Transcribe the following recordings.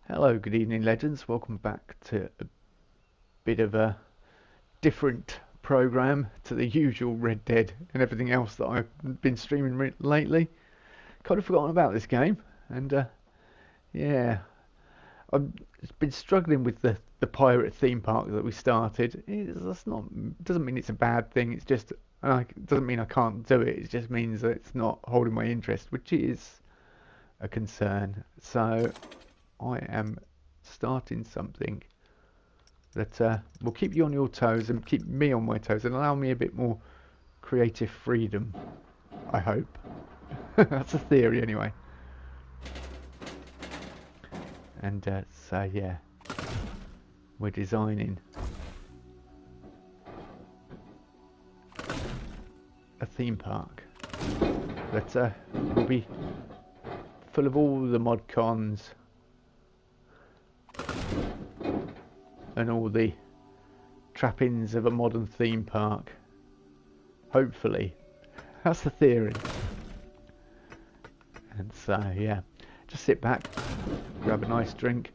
Hello, good evening, legends. Welcome back to a bit of a different program to the usual Red Dead and everything else that I've been streaming lately. Kind of forgotten about this game, and yeah, I've been struggling with the pirate theme park that we started. That's not doesn't mean it's a bad thing. It's just it doesn't mean I can't do it. It just means that it's not holding my interest, which is a concern. So I am starting something that will keep you on your toes and keep me on my toes and allow me a bit more creative freedom, I hope. That's a theory anyway. And so yeah, we're designing a theme park that will be full of all the mod cons and all the trappings of a modern theme park. Hopefully. That's the theory. And so, yeah, just sit back, grab a nice drink,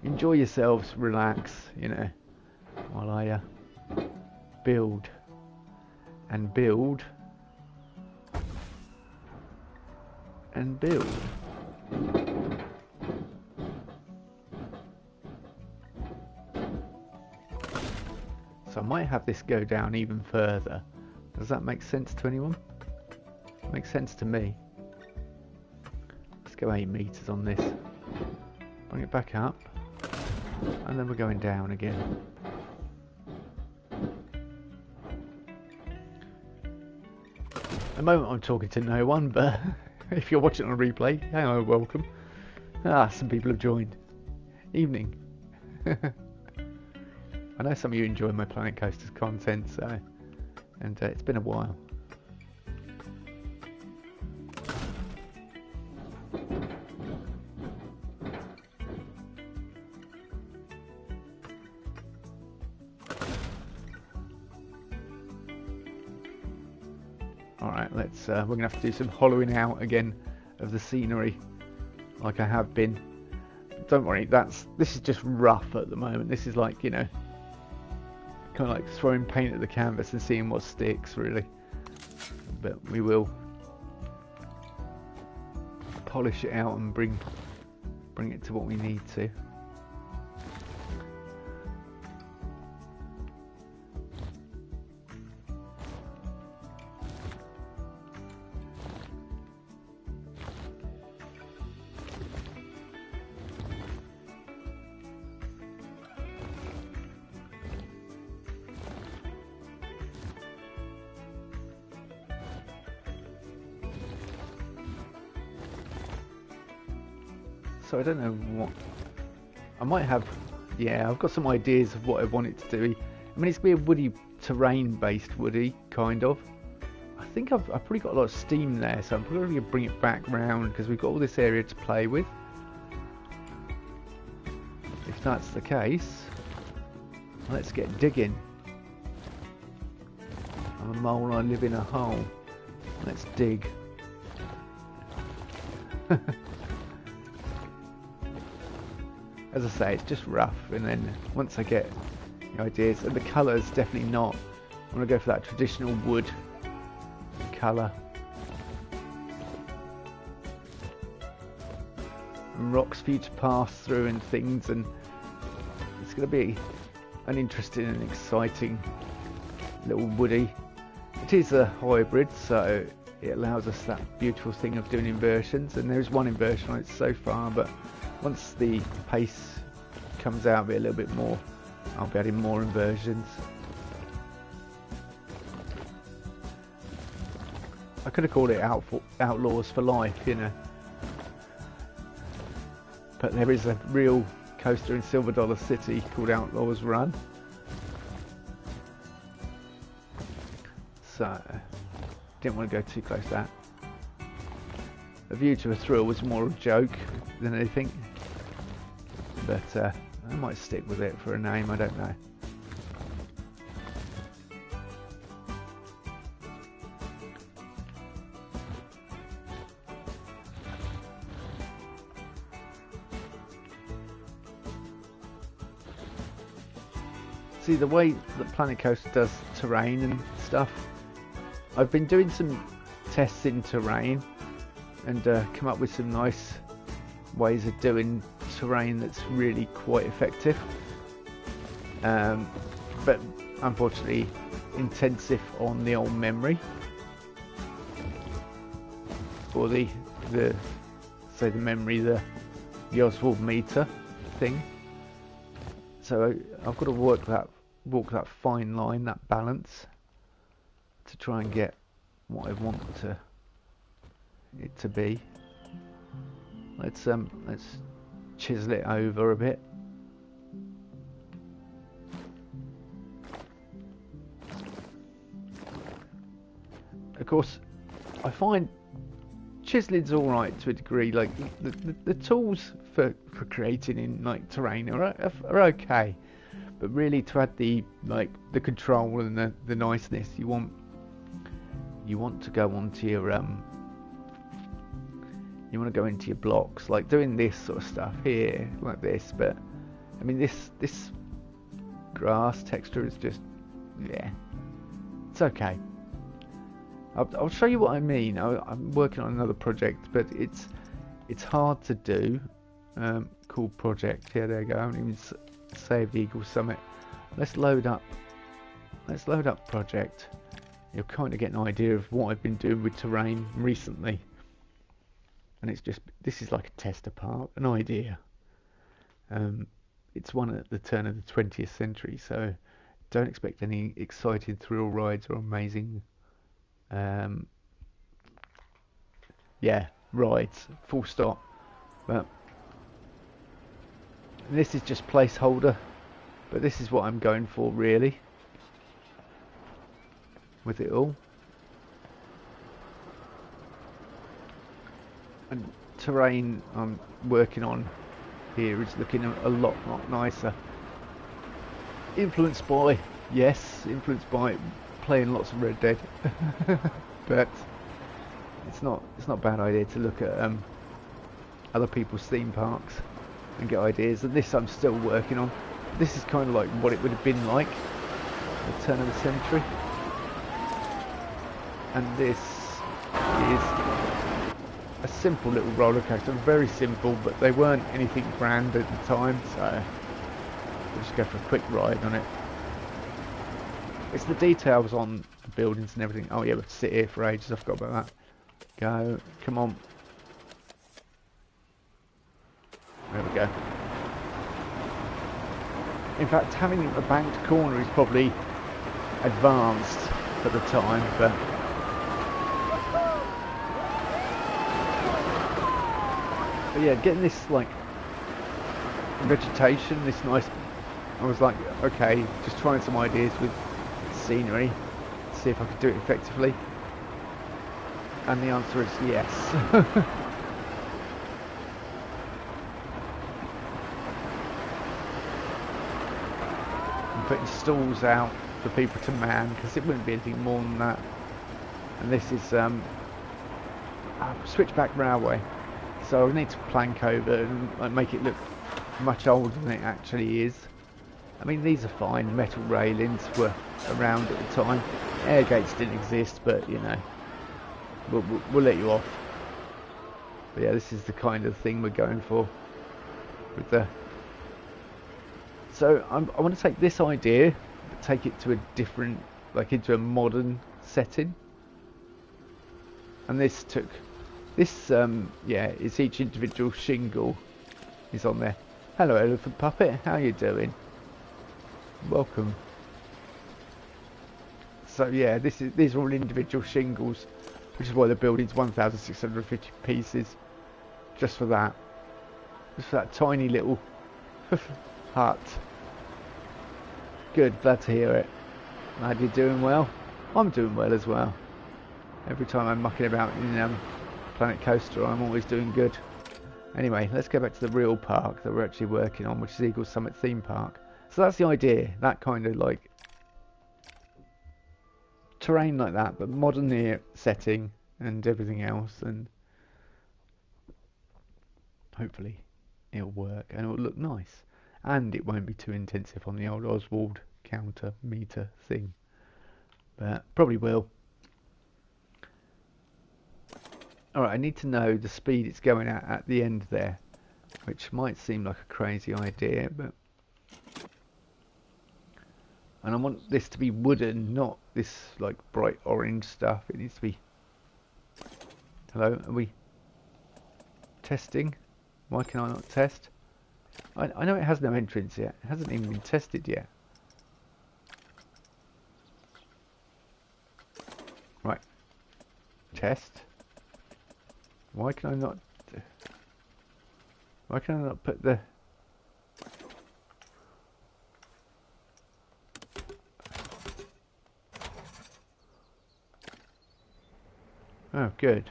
enjoy yourselves, relax, while I build and build and build. So I might have this go down even further. Does that make sense to anyone? Makes sense to me. Let's go 8 meters on this. Bring it back up. And then we're going down again. At the moment I'm talking to no one, but if you're watching on a replay, hello, welcome. Some people have joined. Evening. I know some of you enjoy my Planet Coasters content, so, and it's been a while. Alright, let's, we're going to have to do some hollowing out again of the scenery, like I have been. Don't worry, this is just rough at the moment. This is like, kind of like throwing paint at the canvas and seeing what sticks, really. But we will polish it out and bring it to what we need to. So I don't know what I might have. Yeah, I've got some ideas of what I want it to do. I mean, it's going to be a woody terrain based woody kind of. I think I've probably got a lot of steam there, so I'm probably going to bring it back round because we've got all this area to play with. If that's the case, let's get digging. I'm a mole, I live in a hole. Let's dig. As I say, it's just rough, and then once I get the ideas, and the colour's definitely not, I'm going to go for that traditional wood colour. And rocks for you to pass through and things, and it's going to be an interesting and exciting little woody. It is a hybrid, so it allows us that beautiful thing of doing inversions, and there's one inversion on it so far, but once the pace comes out of it a little bit more, I'll be adding more inversions. I could have called it Outlaws for Life, but there is a real coaster in Silver Dollar City called Outlaws Run. So, didn't want to go too close to that. A View to a Thrill was more a joke than anything, but I might stick with it for a name, I don't know. see the way that Planet Coaster does terrain and stuff. I've been doing some tests in terrain and come up with some nice ways of doing terrain that's really quite effective. But unfortunately intensive on the old memory, or the memory, the Oswald meter thing. So I've got to walk that fine line, that balance, to try and get what I want it to be. Let's chisel it over a bit. Of course, I find chiseling's all right to a degree. Like the tools for creating in like terrain are okay, but really to add the control and the niceness, you want to go onto your you want to go into your blocks, like doing this sort of stuff here, like this. But I mean, this grass texture is just, yeah, it's okay. I'll show you what I mean. I'm working on another project, but it's hard to do. Cool project. Yeah, there you go. I haven't even saved Eagle Summit. Let's load up project. You'll kind of get an idea of what I've been doing with terrain recently. And it's just, this is like a tester park, an idea. It's one at the turn of the 20th century, so don't expect any exciting thrill rides or amazing rides, full stop. But this is just placeholder, but this is what I'm going for really with it all. And terrain I'm working on here is looking a lot nicer. Influenced by playing lots of Red Dead, but it's not a bad idea to look at other people's theme parks and get ideas. And this I'm still working on. This is kind of like what it would have been like at the turn of the century, and this is a simple little roller coaster, very simple, but they weren't anything grand at the time, so we'll just go for a quick ride on it. It's the details on the buildings and everything. Oh yeah, we have to sit here for ages, I forgot about that. Go, come on. There we go. In fact, having a banked corner is probably advanced for the time, but yeah, getting this like vegetation, this nice, I was like, okay, just trying some ideas with scenery, see if I could do it effectively, and the answer is yes. I'm putting stalls out for people to man, because it wouldn't be anything more than that. And this is switchback railway, so I need to plank over and like, make it look much older than it actually is. I mean, these are fine. Metal railings were around at the time. Air gates didn't exist, but you know, we'll let you off. But yeah, this is the kind of thing we're going for with the. So I want to take this idea, but take it to a different, like into a modern setting. And this took, yeah, it's each individual shingle is on there. Hello, Elephant Puppet. How you doing? Welcome. So yeah, these are all individual shingles, which is why the building's 1,650 pieces, just for that tiny little hut. Good, glad to hear it. Glad you're doing well. I'm doing well as well. Every time I'm mucking about in Planet Coaster, I'm always doing good. Anyway, let's go back to the real park that we're actually working on, which is Eagle Summit Theme Park. So that's the idea, that kind of like terrain like that, but modern here setting and everything else, and hopefully it'll work and it'll look nice, and it won't be too intensive on the old Oswald counter meter thing, but probably will. Alright, I need to know the speed it's going at the end there, which might seem like a crazy idea, but... And I want this to be wooden, not this like bright orange stuff. It needs to be... Hello, are we testing? Why can I not test? I know it has no entrance yet. It hasn't even been tested yet. Right. Test. Why can I not... Why can I not put the... Oh, good.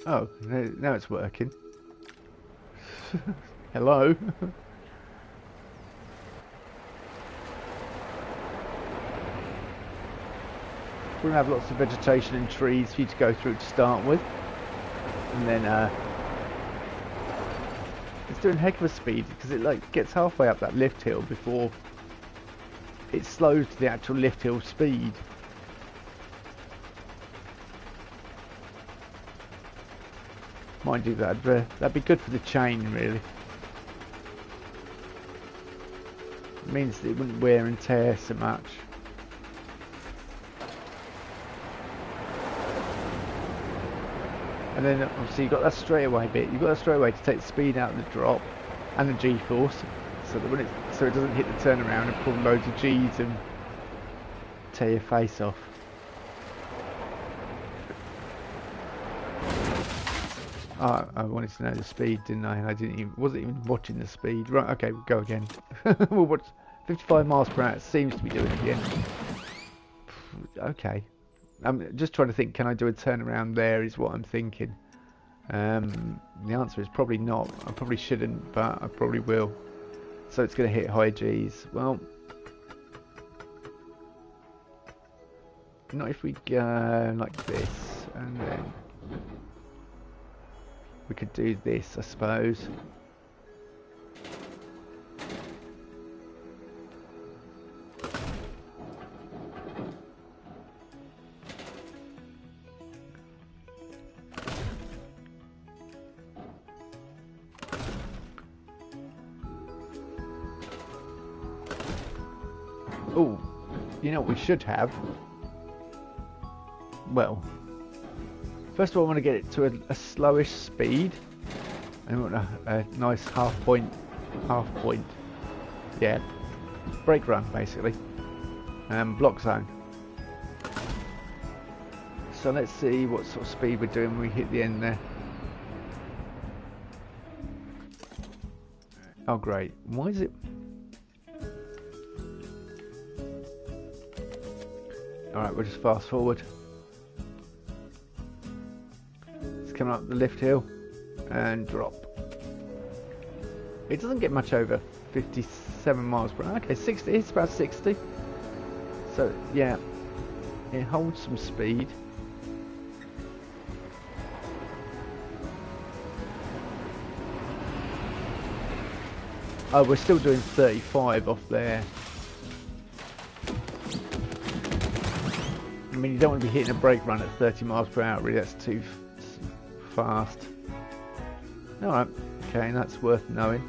Oh, now it's working. Hello? We're going to have lots of vegetation and trees for you to go through to start with. And then, it's doing a heck of a speed, because it like gets halfway up that lift hill before it slows to the actual lift hill speed. Mind you, that'd be good for the chain, really. It means that it wouldn't wear and tear so much. And then obviously you've got that straightaway bit. You've got that straightaway to take the speed out of the drop and the G-force, so that so it doesn't hit the turnaround and pull loads of G's and tear your face off. Oh, I wanted to know the speed, didn't I? And I wasn't even watching the speed. Right, okay, we'll go again. We'll watch 55 miles per hour. It seems to be doing it again. Okay. I'm just trying to think, can I do a turnaround there is what I'm thinking. The answer is probably not. I probably shouldn't, but I probably will. So it's going to hit high G's. Well, not if we go like this, and then we could do this, I suppose. Oh, you know what we should have? Well, first of all I want to get it to a slowish speed. I want a nice half point, yeah, brake run basically, block zone. So let's see what sort of speed we're doing when we hit the end there. Oh great, why is it... Alright, we'll just fast forward. It's coming up the lift hill and drop. It doesn't get much over 57 miles per hour. Okay, 60, it's about 60. So, yeah, it holds some speed. Oh, we're still doing 35 off there. I mean, you don't want to be hitting a brake run at 30 miles per hour, really, that's too fast. Alright, okay, that's worth knowing.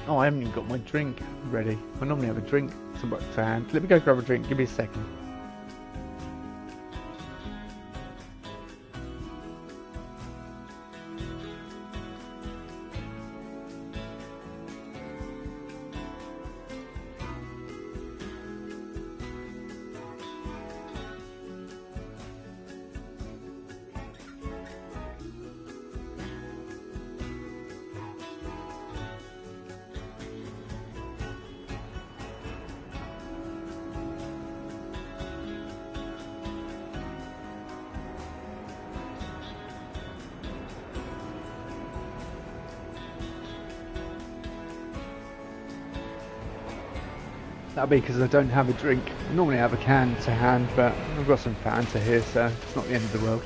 Oh, I haven't even got my drink ready. I normally have a drink to hand. Let me go grab a drink, give me a second. That'll be because I don't have a drink. I normally have a can to hand, but I've got some Fanta here, so it's not the end of the world.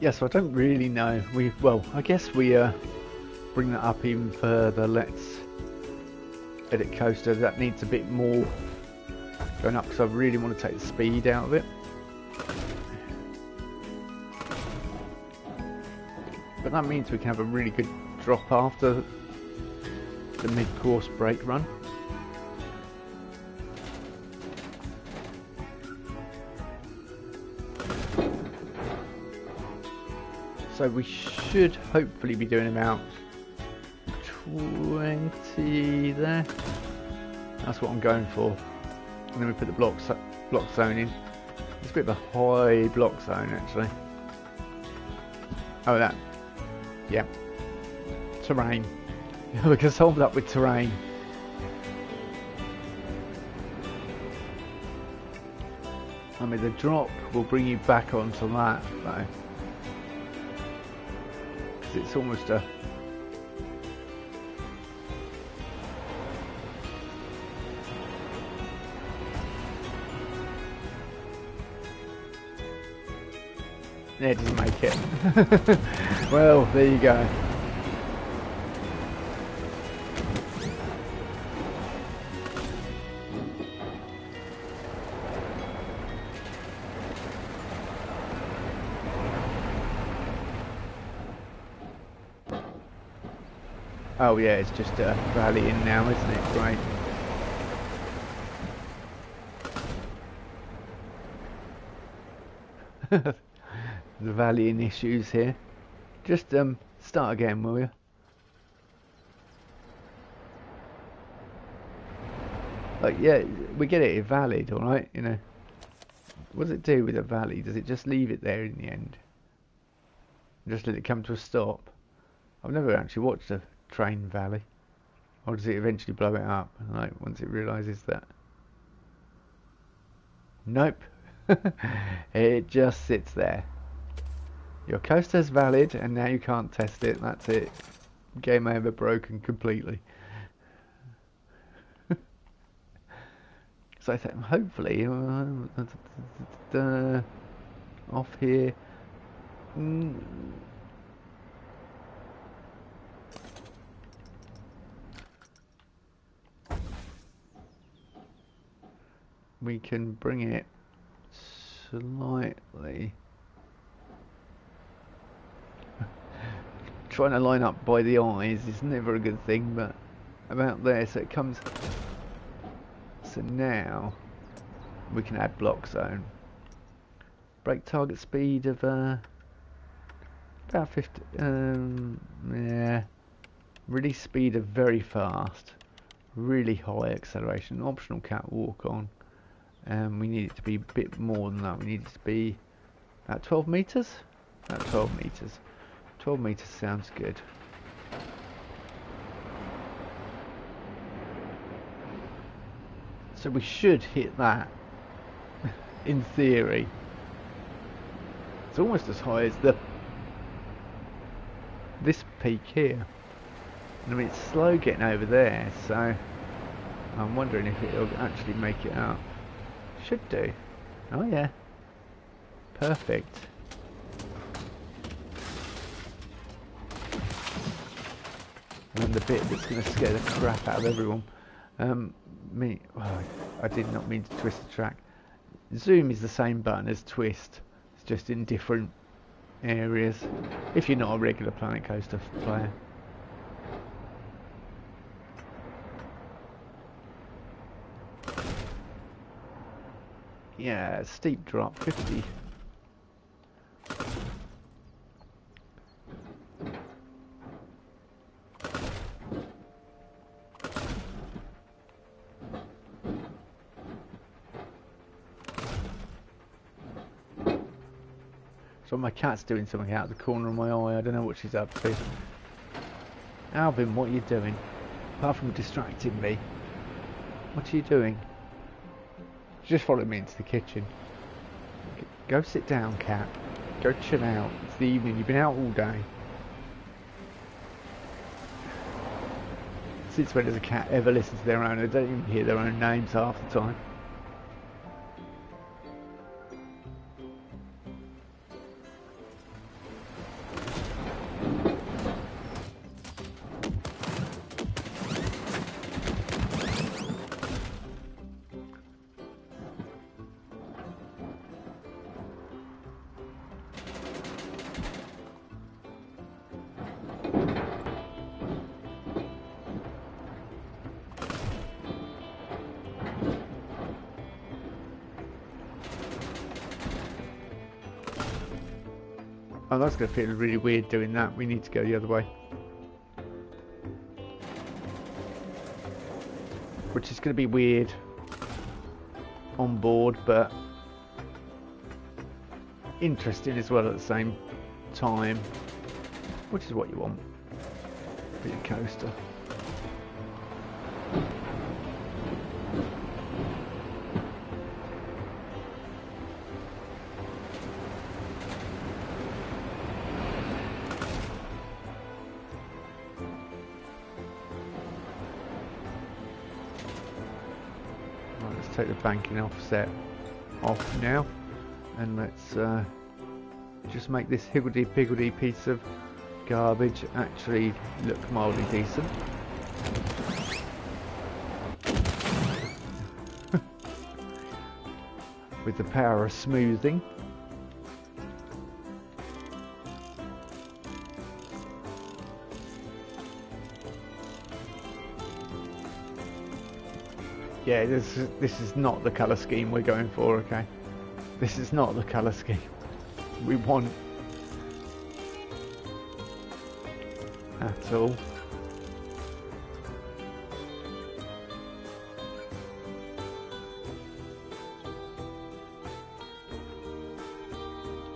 Yeah, so I don't really know. Well, I guess we bring that up even further. Let's edit coaster. That needs a bit more going up because I really want to take the speed out of it. But that means we can have a really good drop after the mid-course brake run. So we should hopefully be doing about 20 there. That's what I'm going for. And then we put the block zone in. It's a bit of a high block zone actually. Oh, that. Yeah. Terrain. We can solve that with terrain. I mean, the drop will bring you back onto that though. Because it's almost a... Yeah, it doesn't make it. Well, there you go. Oh yeah, it's just a valley in now, isn't it? Great. The valleying issues here. Just start again, will you? Like, yeah, we get it valid, all right. You know, what does it do with a valley? Does it just leave it there in the end? Just let it come to a stop? I've never actually watched a train valley. Or does it eventually blow it up? Like once it realises that? Nope. It just sits there. Your coaster's valid and now you can't test it. That's it. Game over, broken completely. So I think hopefully off here. We can bring it slightly. Trying to line up by the eyes is never a good thing, but about there, so it comes. So now we can add block zone. Brake target speed of about 50. Yeah. Release speed of very fast. Really high acceleration. Optional catwalk on. We need it to be a bit more than that. We need it to be at 12 meters. At 12 meters. 12 meters sounds good. So we should hit that in theory. It's almost as high as this peak here. And I mean, it's slow getting over there, so I'm wondering if it'll actually make it up. Should do. Oh yeah. Perfect. And the bit that's going to scare the crap out of everyone. I did not mean to twist the track. Zoom is the same button as twist. It's just in different areas. If you're not a regular Planet Coaster player. Yeah, steep drop, 50. So my cat's doing something out of the corner of my eye. I don't know what she's up to. Alvin, what are you doing? Apart from distracting me. What are you doing? She just followed me into the kitchen. Go sit down, cat. Go chill out. It's the evening. You've been out all day. Since when does a cat ever listen to their own? They don't even hear their own names half the time. Oh, that's going to feel really weird doing that. We need to go the other way. Which is going to be weird on board, but interesting as well at the same time. Which is what you want for your coaster. Take the banking offset off now, and let's just make this higgledy-piggledy piece of garbage actually look mildly decent. With the power of smoothing. Yeah, this is not the colour scheme we're going for, okay? This is not the colour scheme we want at all.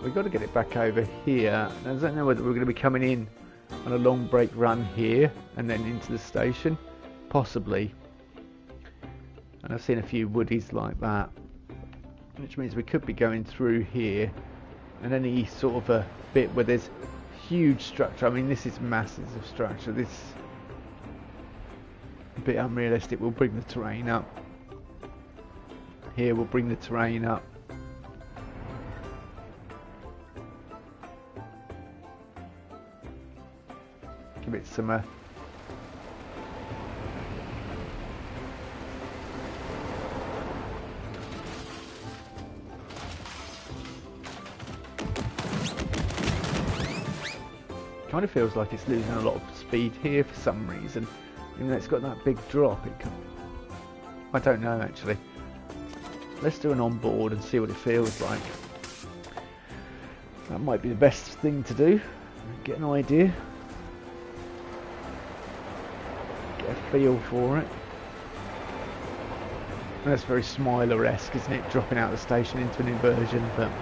We've got to get it back over here. I don't know whether we're going to be coming in on a long break run here and then into the station. Possibly. And I've seen a few woodies like that, which means we could be going through here, and any sort of a bit where there's huge structure. I mean, this is masses of structure. This a bit unrealistic. We'll bring the terrain up. Here we'll bring the terrain up. Give it some kind of feels like it's losing a lot of speed here for some reason, even though it's got that big drop. I don't know actually. Let's do an onboard and see what it feels like. That might be the best thing to do. Get an idea, get a feel for it. And that's very Smiler-esque, isn't it? Dropping out of the station into an inversion, but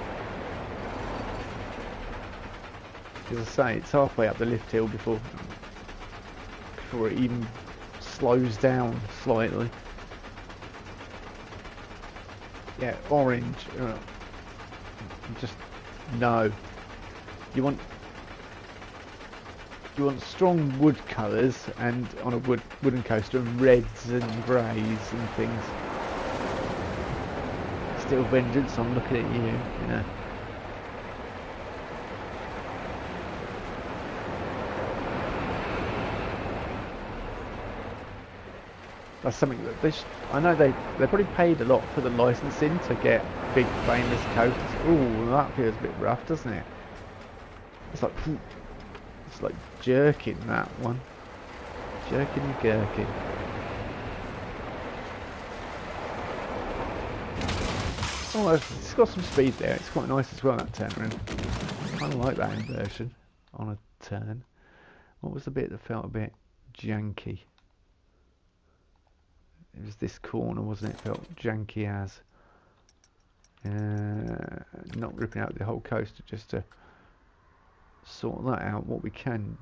as I say, it's halfway up the lift hill before it even slows down slightly. Yeah, orange. Just no. You want strong wood colours, and on a wooden coaster, and reds and greys and things. Still Vengeance, I'm looking at you, you know. That's something that I know they probably paid a lot for the licensing to get big famous coasters. Ooh, that feels a bit rough, doesn't it? It's like jerking that one. Jerking and gherkin. Oh, it's got some speed there. It's quite nice as well, that turn around. I kind of like that inversion on a turn. What was the bit that felt a bit janky? It was this corner, wasn't it? Felt janky as. Not ripping out the whole coaster just to sort that out. What we can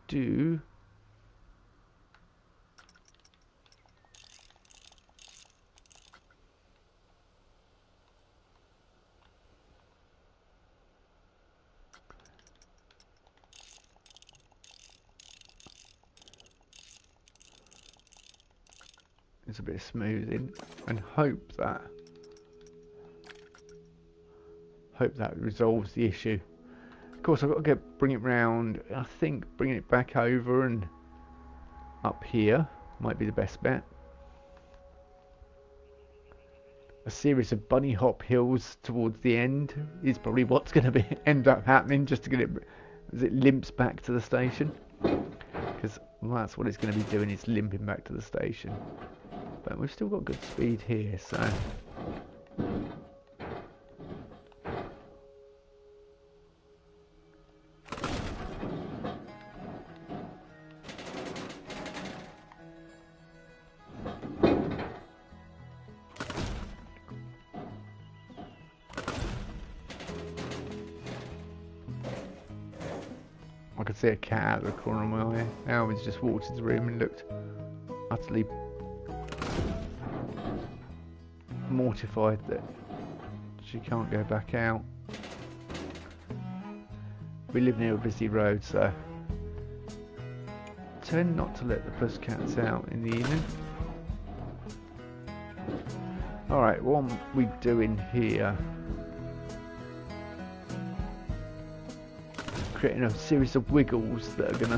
do is a bit of smoothing and hope that resolves the issue. Of course, I've got to bring it round. I think bringing it back over and up here might be the best bet. A series of bunny hop hills towards the end is probably what's going to end up happening, just to get it as it limps back to the station, because that's what it's going to be doing. It's limping back to the station. But we've still got good speed here, so I could see a cat out of the corner of my eye. Alvin's just walked into the room and looked utterly mortified that she can't go back out. We live near a busy road, so tend not to let the pussycats out in the evening. Alright, what are we doing here? Creating a series of wiggles that are gonna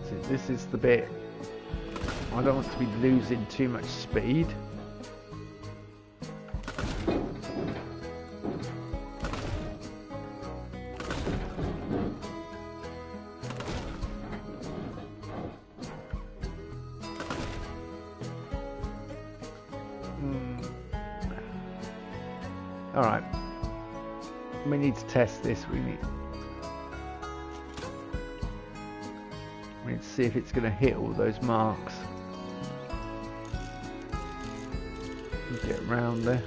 so this is the bit I don't want to be losing too much speed. Alright, we need to test this. We need to see if it's going to hit all those marks. Get around there.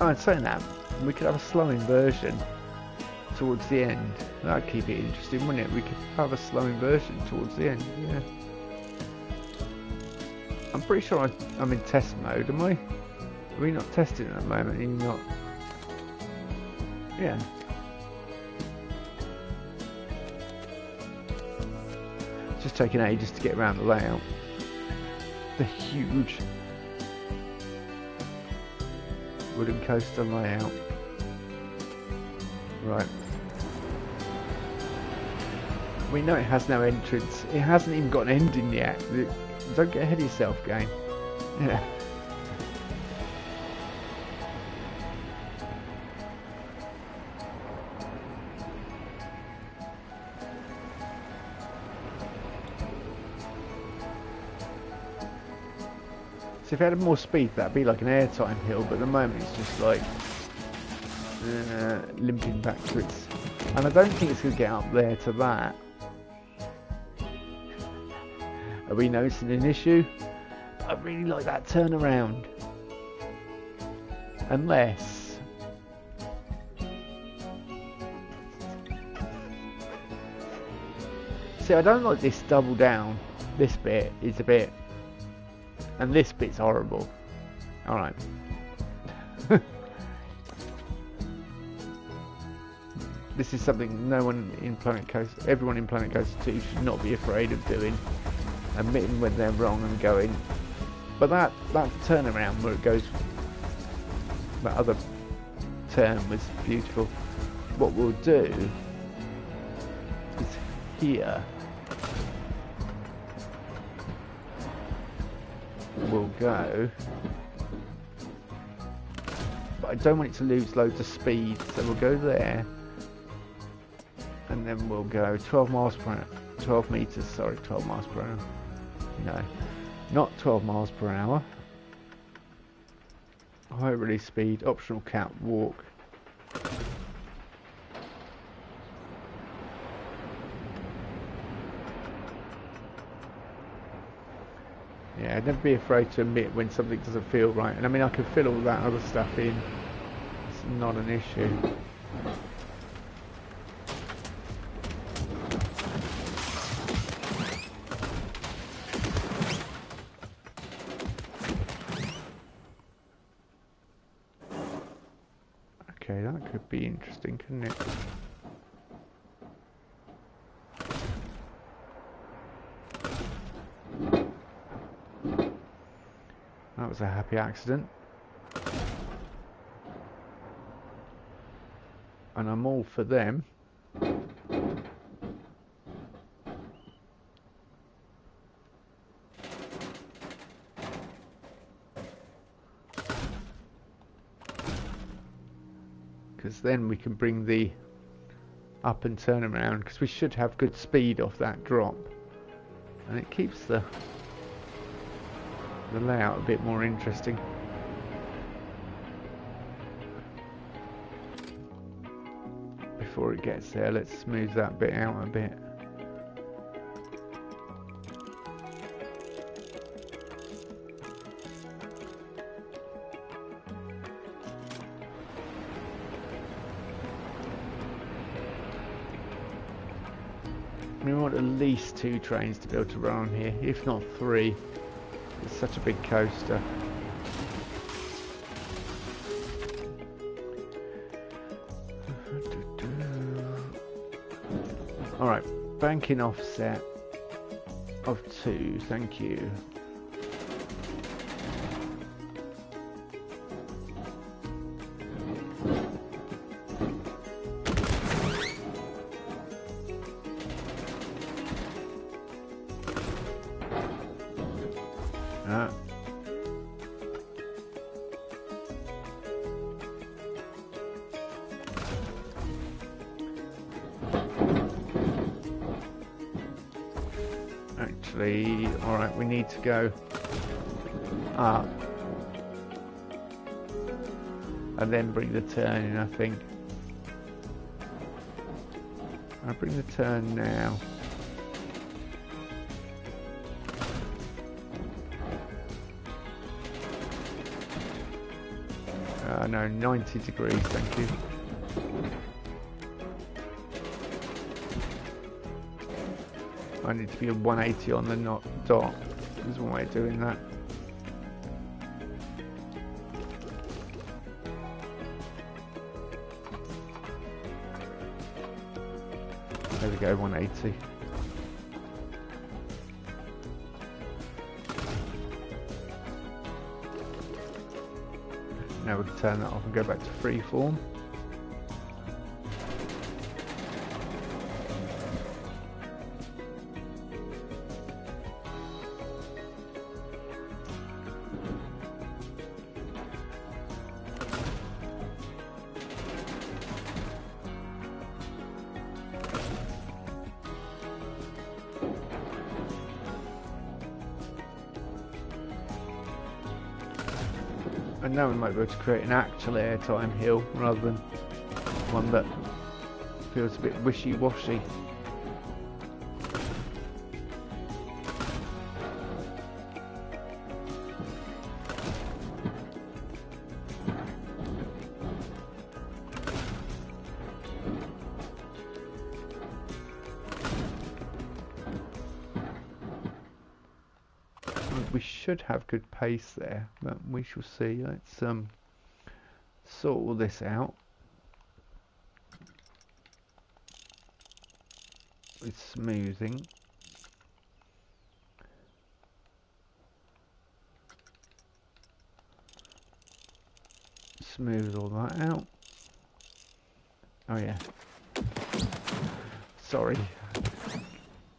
Oh, and saying that, we could have a slowing version towards the end. That'd keep it interesting, wouldn't it? We could have a slowing version towards the end, yeah. I'm pretty sure I'm in test mode, am I? Are we not testing at the moment? Are you not? Yeah. It's just taking ages to get around the layout. The huge wooden coaster layout. Right. We know it has no entrance. It hasn't even got an ending yet. Don't get ahead of yourself, game. Yeah. So if it had more speed, that'd be like an airtime hill, but at the moment it's just like limping backwards. And I don't think it's going to get up there to that. Are we noticing an issue? I really like that turnaround. Unless... See, I don't like this double down. This bit is a bit... And this bit's horrible. Alright. This is something everyone in Planet Coaster 2 should not be afraid of doing. Admitting when they're wrong and going. But that turnaround where it goes, that other turn was beautiful. What we'll do is here we'll go, but I don't want it to lose loads of speed, so we'll go there, and then we'll go 12 miles per hour, 12 meters, sorry, 12 miles per hour. No, not 12 miles per hour. High release speed, optional catwalk. Yeah, never be afraid to admit when something doesn't feel right. And I mean, I can fill all that other stuff in. It's not an issue. Okay, that could be interesting, couldn't it? That was a happy accident. And I'm all for them. Because then we can bring the up and turn around, because we should have good speed off that drop. and it keeps the layout a bit more interesting. Before it gets there, let's smooth that bit out a bit. We want at least 2 trains to be able to run on here, if not 3. It's such a big coaster. Alright, banking offset of 2, thank you. Actually, alright, we need to go up and then bring the turn in, I think. I'll bring the turn now. No, 90 degrees, thank you. I need to be a 180 on the dot. There's one way of doing that. There we go, 180. Now we can turn that off and go back to freeform. And now we might be able to create an actual airtime hill rather than one that feels a bit wishy-washy. We should have good pace there, but we shall see. Let's sort all this out with smoothing. Smooth all that out. Oh yeah. Sorry.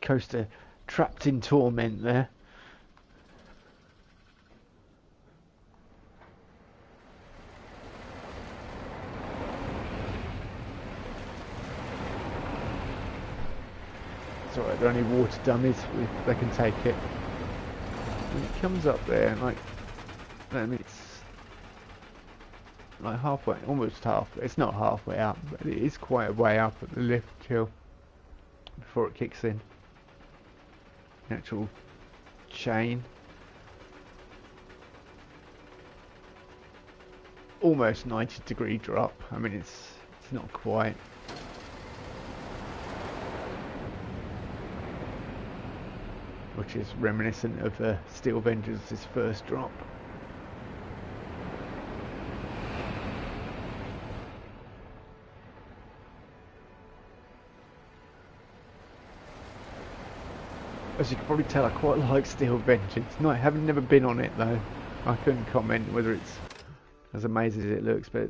Coaster trapped in torment there. It's alright, they're only water dummies, they can take it. When it comes up there, like, I mean, it's like halfway, almost halfway, it's not halfway up, but it is quite a way up at the lift hill before it kicks in. The actual chain. Almost 90-degree drop, I mean, it's not quite. Which is reminiscent of Steel Vengeance's first drop. As you can probably tell, I quite like Steel Vengeance. Having never been on it though, I couldn't comment whether it's as amazing as it looks, but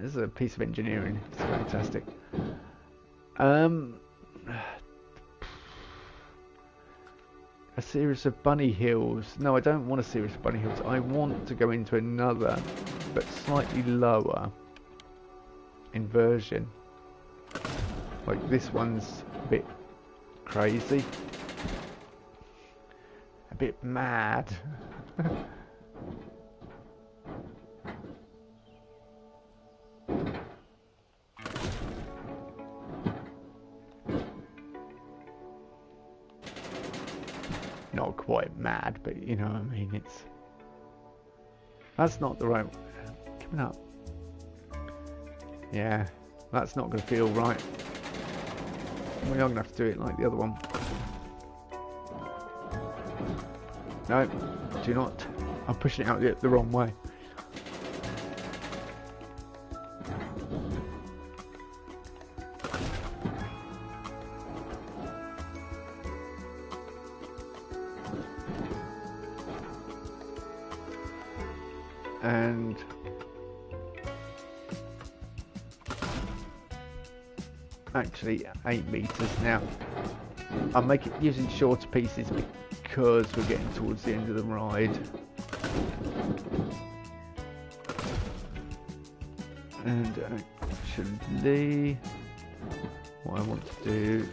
as a piece of engineering, it's fantastic. A series of bunny hills. No, I don't want a series of bunny hills. I want to go into another, but slightly lower inversion. Like this one's a bit crazy. a bit mad. Not quite mad, but you know what I mean. That's not the right. Coming up. Yeah, that's not going to feel right. We're not going to have to do it like the other one. No, do not. I'm pushing it out the wrong way. And actually 8 meters now. I'm using shorter pieces because we're getting towards the end of the ride. And actually what I want to do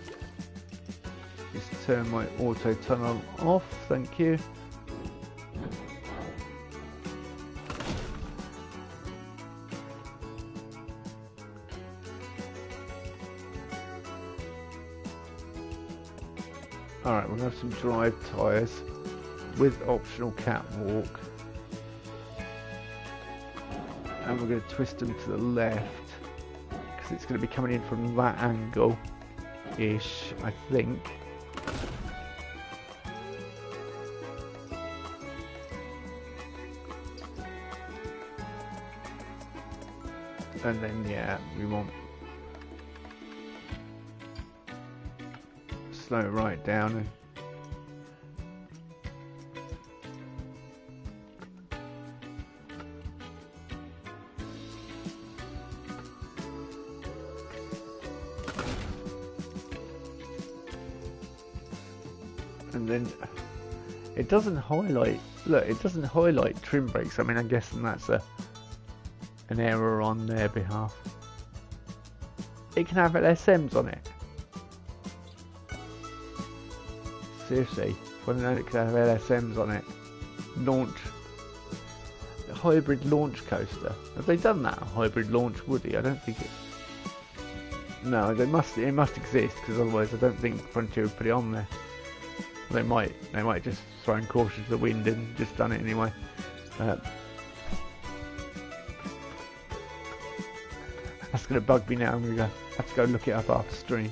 is turn my auto tunnel off, thank you. Alright, we're going to have some drive tyres with optional catwalk. And we're going to twist them to the left because it's going to be coming in from that angle-ish, I think. And then, yeah, we want slow it right down and then it doesn't highlight. Look, it doesn't highlight trim brakes. I mean, I'm guessing that's an error on their behalf. It can have LSMs on it. Seriously, when I know it can have LSMs on it. Hybrid launch coaster. Have they done that? A hybrid launch Woody? I don't think it. No, it must exist because otherwise I don't think Frontier would put it on there. They might just thrown caution to the wind and just done it anyway. That's gonna bug me now. I'm gonna have to go look it up after stream.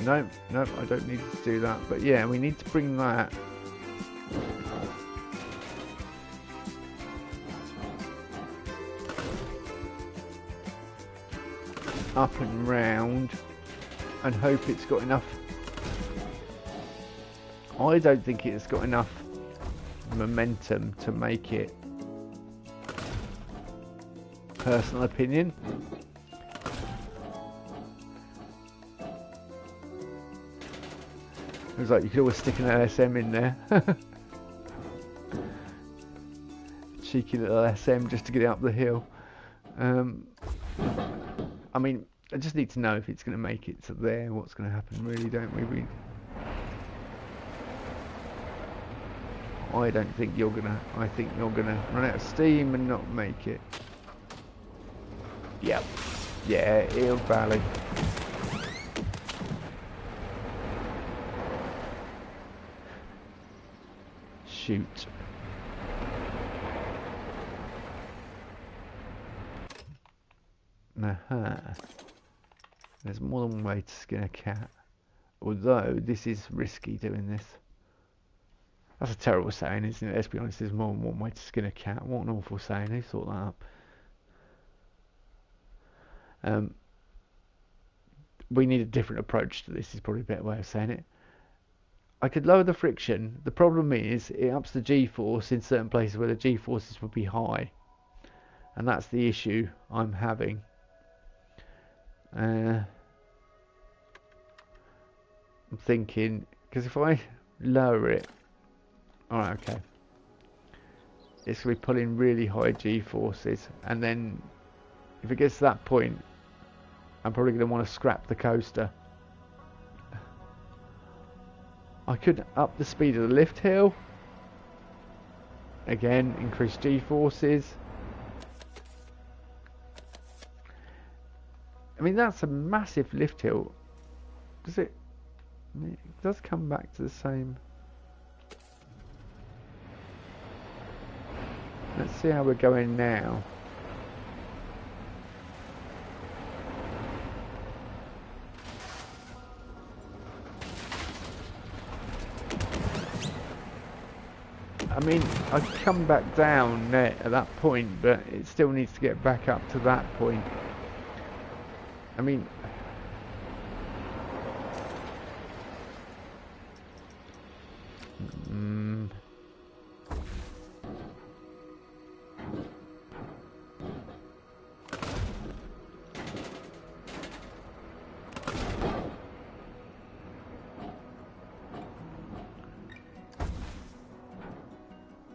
No, I don't need to do that. But yeah, we need to bring that up and round and hope it's got enough. I don't think it's got enough momentum to make it. Personal opinion. It was like you could always stick an LSM in there. Cheeky little SM just to get it up the hill. I mean, I just need to know if it's going to make it to there. What's going to happen, really, don't we? I don't think you're gonna. I think you're gonna run out of steam and not make it. Yep. Yeah, Eel Valley. Shoot. There's more than one way to skin a cat. Although this is risky doing this. That's a terrible saying, isn't it? Let's be honest, there's more than one way to skin a cat. What an awful saying. Who thought that up? We need a different approach to this, is probably a better way of saying it. I could lower the friction. The problem is it ups the G-force in certain places where the G-forces would be high. And that's the issue I'm having. I'm thinking, because if I lower it, alright, okay, it's going to be pulling really high G-forces, and then if it gets to that point, I'm probably going to want to scrap the coaster. I could up the speed of the lift hill. Again, increase G-forces. I mean, that's a massive lift hill. Does it? It does come back to the same. Let's see how we're going now. I mean, I'd come back down there at that point, but it still needs to get back up to that point. I mean,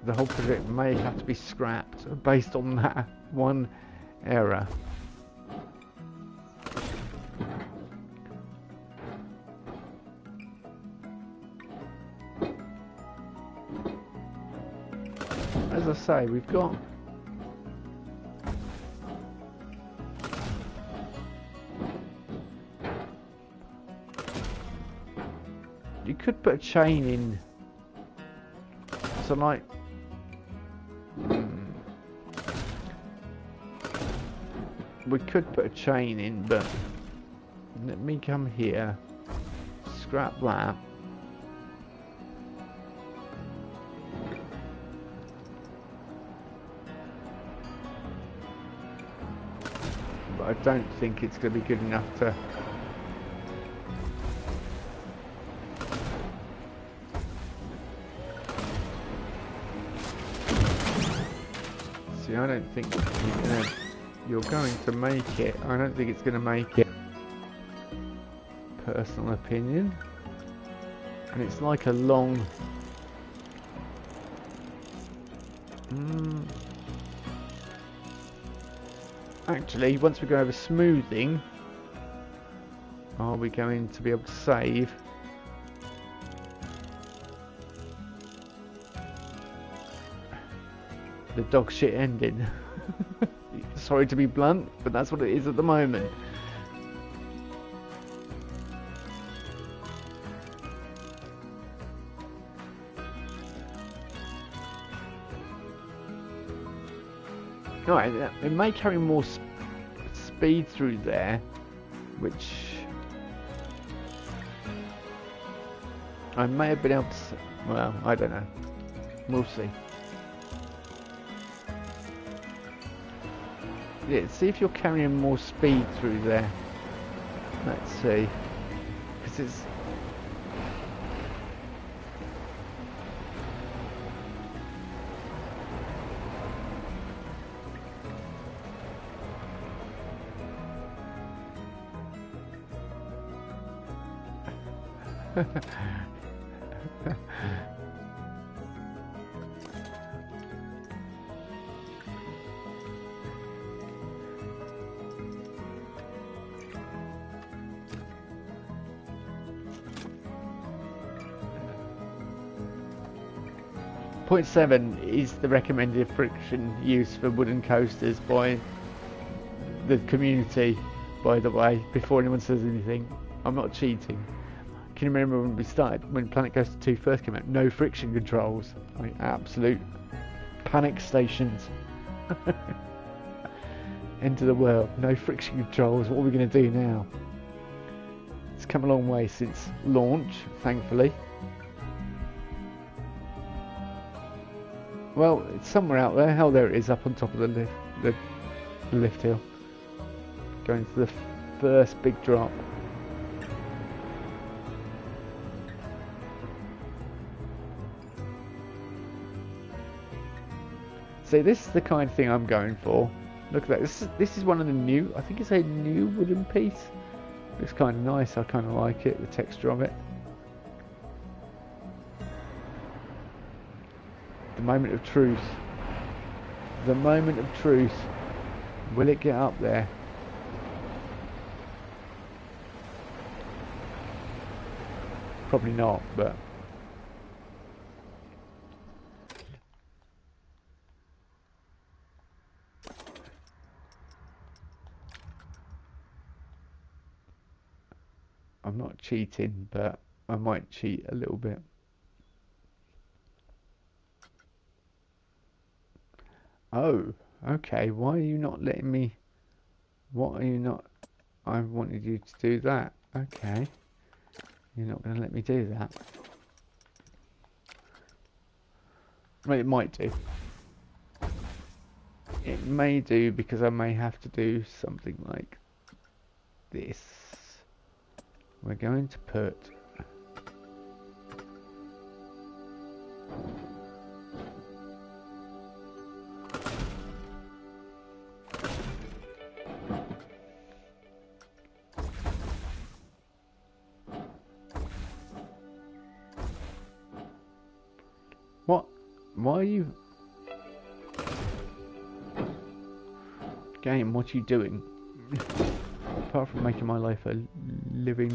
the whole project may have to be scrapped based on that one error. As I say, we've got you could put a chain in, so like we could put a chain in, but let me come here, scrap that. But I don't think it's going to be good enough to see. I don't think you're going to make it. I don't think it's going to make it. Personal opinion. And it's like a long... Actually, once we go over smoothing, are we going to be able to save? The dog shit ending. Sorry to be blunt, but that's what it is at the moment. Alright, it may carry more speed through there, which I may have been able to... Well, I don't know. We'll see. Yeah, see if you're carrying more speed through there. Let's see. Because it's... Point 7 is the recommended friction use for wooden coasters by the community, by the way, before anyone says anything. I'm not cheating. Can you remember when we started, when Planet Coaster 2 first came out? No friction controls. I mean, absolute panic stations. End of the world. No friction controls. What are we going to do now? It's come a long way since launch, thankfully. Well, it's somewhere out there. Hell, there it is, up on top of the lift hill. Going to the first big drop. See, this is the kind of thing I'm going for. Look at that. This is one of the new, I think it's a new wooden piece. Looks kind of nice. I kind of like it, the texture of it. The moment of truth. The moment of truth. Will it get up there? Probably not, but I'm not cheating, but I might cheat a little bit. Oh, okay. Why are you not letting me? What are you not? I wanted you to do that. Okay. You're not going to let me do that. Well, it might do. It may do because I may have to do something like this. We're going to put what? Why are you? Game, what are you doing? Apart from making my life a living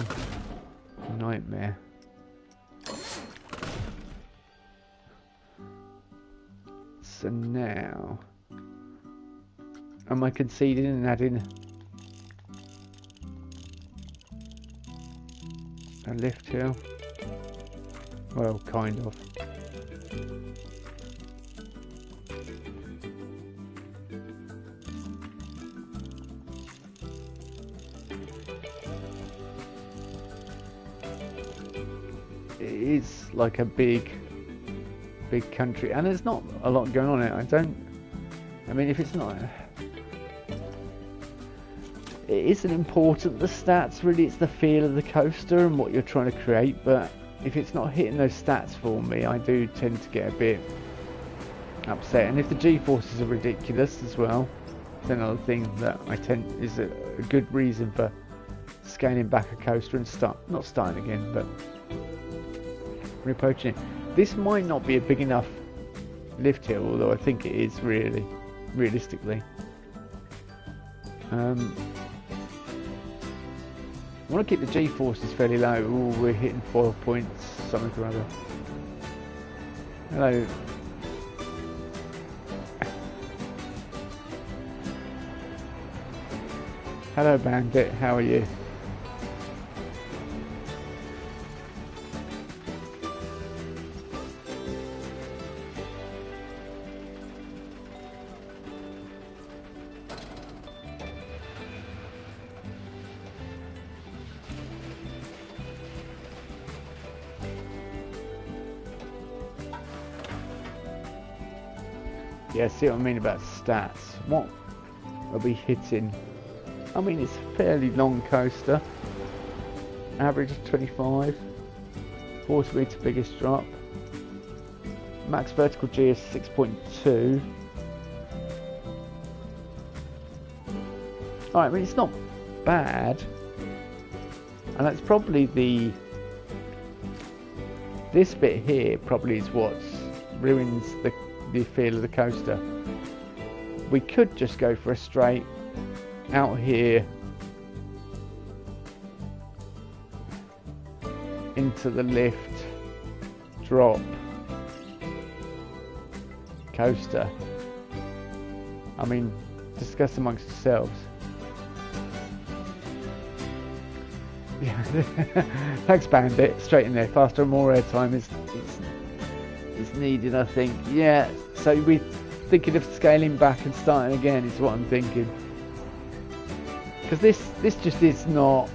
nightmare. So now, am I conceding and adding a lift hill? Well, kind of. It is like a big country, and there's not a lot going on in it. I mean, if it's not, it isn't important, the stats, really. It's the feel of the coaster and what you're trying to create, but if it's not hitting those stats for me, I do tend to get a bit upset. And if the G-forces are ridiculous as well, it's another thing that is a good reason for scaling back a coaster and not starting again, but reapproaching it. This might not be a big enough lift hill, although I think it is realistically. I want to keep the G-forces fairly low. Ooh, we're hitting 4 points, something or other. Hello. Hello, Bandit. How are you? Yeah, see what I mean about stats. What are we hitting? I mean, it's a fairly long coaster. Average of 25. 40 meter biggest drop. Max vertical G is 6.2. Alright, I mean, it's not bad. And that's probably this bit here probably is what ruins the feel of the coaster. We could just go for a straight out here into the lift drop coaster. I mean, discuss amongst yourselves. Yeah. Thanks, Bandit. Straight in there. Faster and more airtime is needed, I think. Yeah, so we're thinking of scaling back and starting again is what I'm thinking, because this just is not.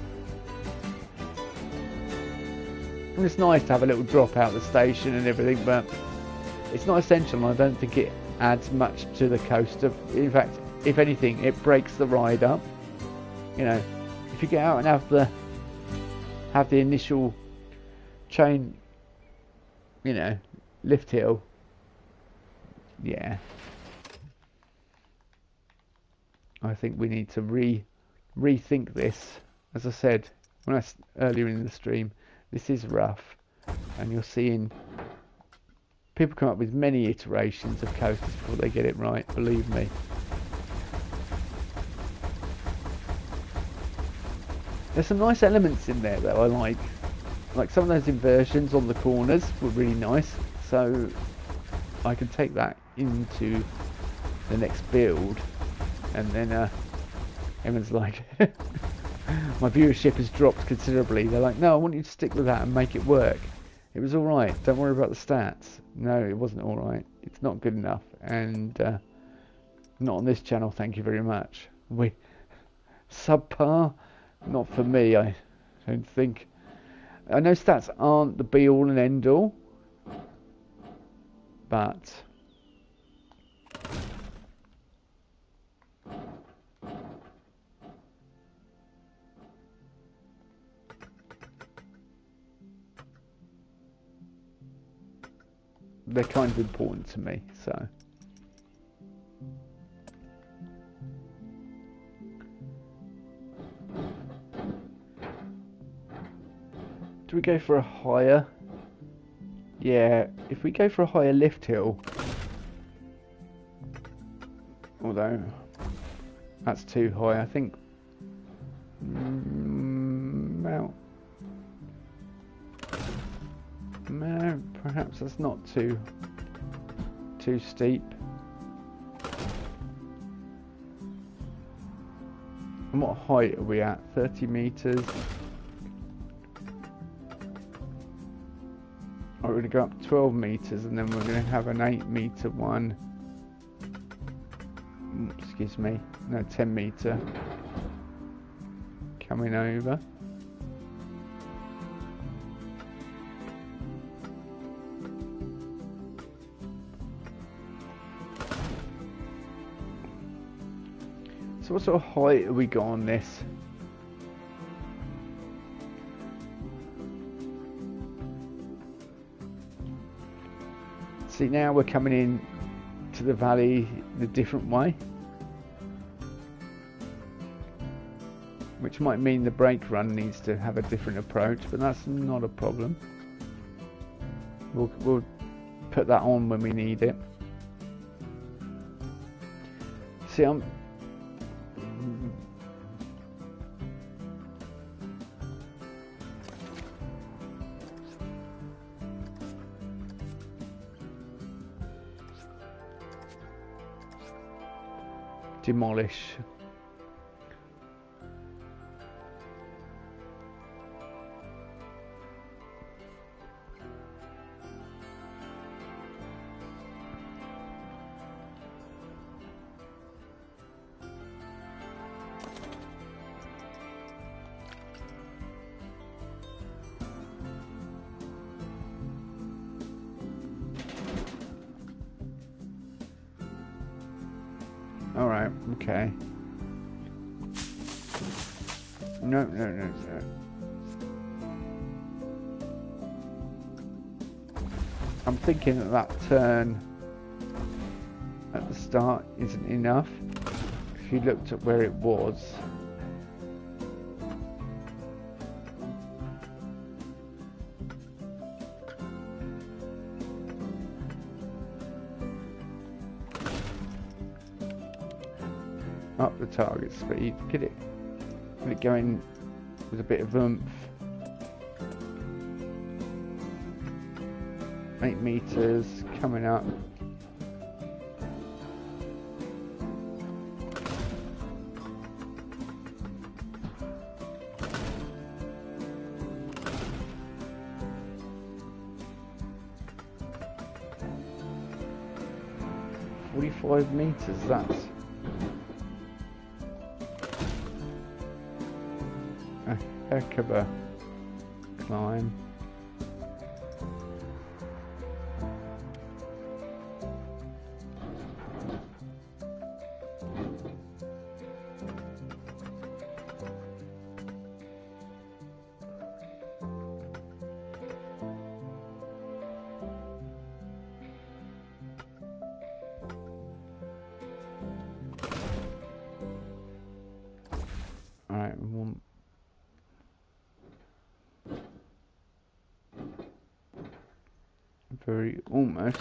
It's nice to have a little drop out the station and everything, but it's not essential, and I don't think it adds much to the coaster. In fact, if anything, it breaks the ride up. You know, if you get out and have the initial chain, you know, lift hill, yeah, I think we need to rethink this. As I said earlier in the stream, this is rough, and you're seeing people come up with many iterations of coasters before they get it right, believe me. There's some nice elements in there though, I like. like some of those inversions on the corners were really nice, so I can take that into the next build. And then everyone's like, my viewership has dropped considerably. They're like, no, I want you to stick with that and make it work. It was alright, don't worry about the stats. No, it wasn't alright. It's not good enough. And not on this channel, thank you very much. Subpar? Not for me, I don't think. I know stats aren't the be all and end all, but they're kind of important to me, so. Do we go for a higher? Yeah, if we go for a higher lift hill, although that's too high, I think. Well, no, perhaps that's not too steep. And what height are we at? 30 meters. We're going to go up 12 meters, and then we're going to have an 8-meter one. Excuse me, no, 10-meter coming over. So what sort of height have we got on this? See, now we're coming in to the valley in a different way, which might mean the brake run needs to have a different approach, but that's not a problem. We'll put that on when we need it. See, I'm demolish. Alright, okay. No. I'm thinking that turn at the start isn't enough. If you looked at where it was, up the target speed, get it going with a bit of oomph. 8 meters coming up. "45 meters, that's a heck of a climb." Alright, one. Very almost.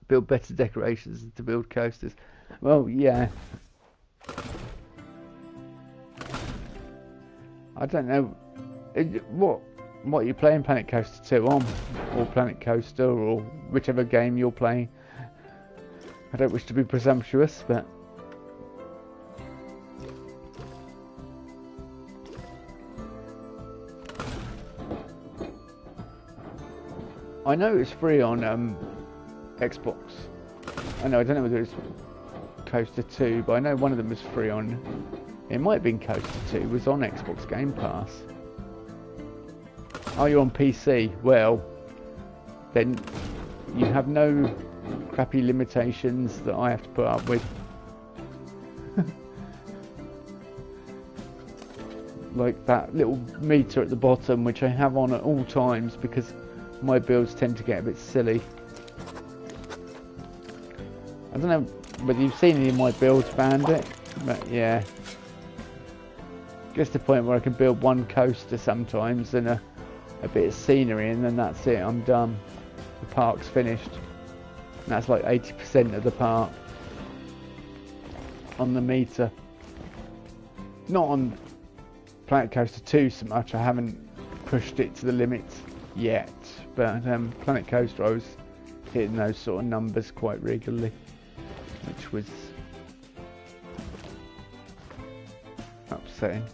Build better decorations to build coasters. Well, yeah. I don't know. What are you playing Planet Coaster 2 on? Or Planet Coaster, or whichever game you're playing. I don't wish to be presumptuous, but... I know it's free on Xbox. I don't know whether it's Coaster 2, but I know one of them was free on... It might have been Coaster 2, was on Xbox Game Pass. Oh, you're on PC? Well, then you have no crappy limitations that I have to put up with. Like that little meter at the bottom, which I have on at all times because my builds tend to get a bit silly. I don't know whether you've seen any of my builds, Bandit, but yeah. Gets to the point where I can build one coaster sometimes and a bit of scenery, and then that's it, I'm done. The park's finished. And that's like 80% of the park on the meter. Not on Planet Coaster 2 so much, I haven't pushed it to the limits yet, but Planet Coaster I was hitting those sort of numbers quite regularly, which was upsetting.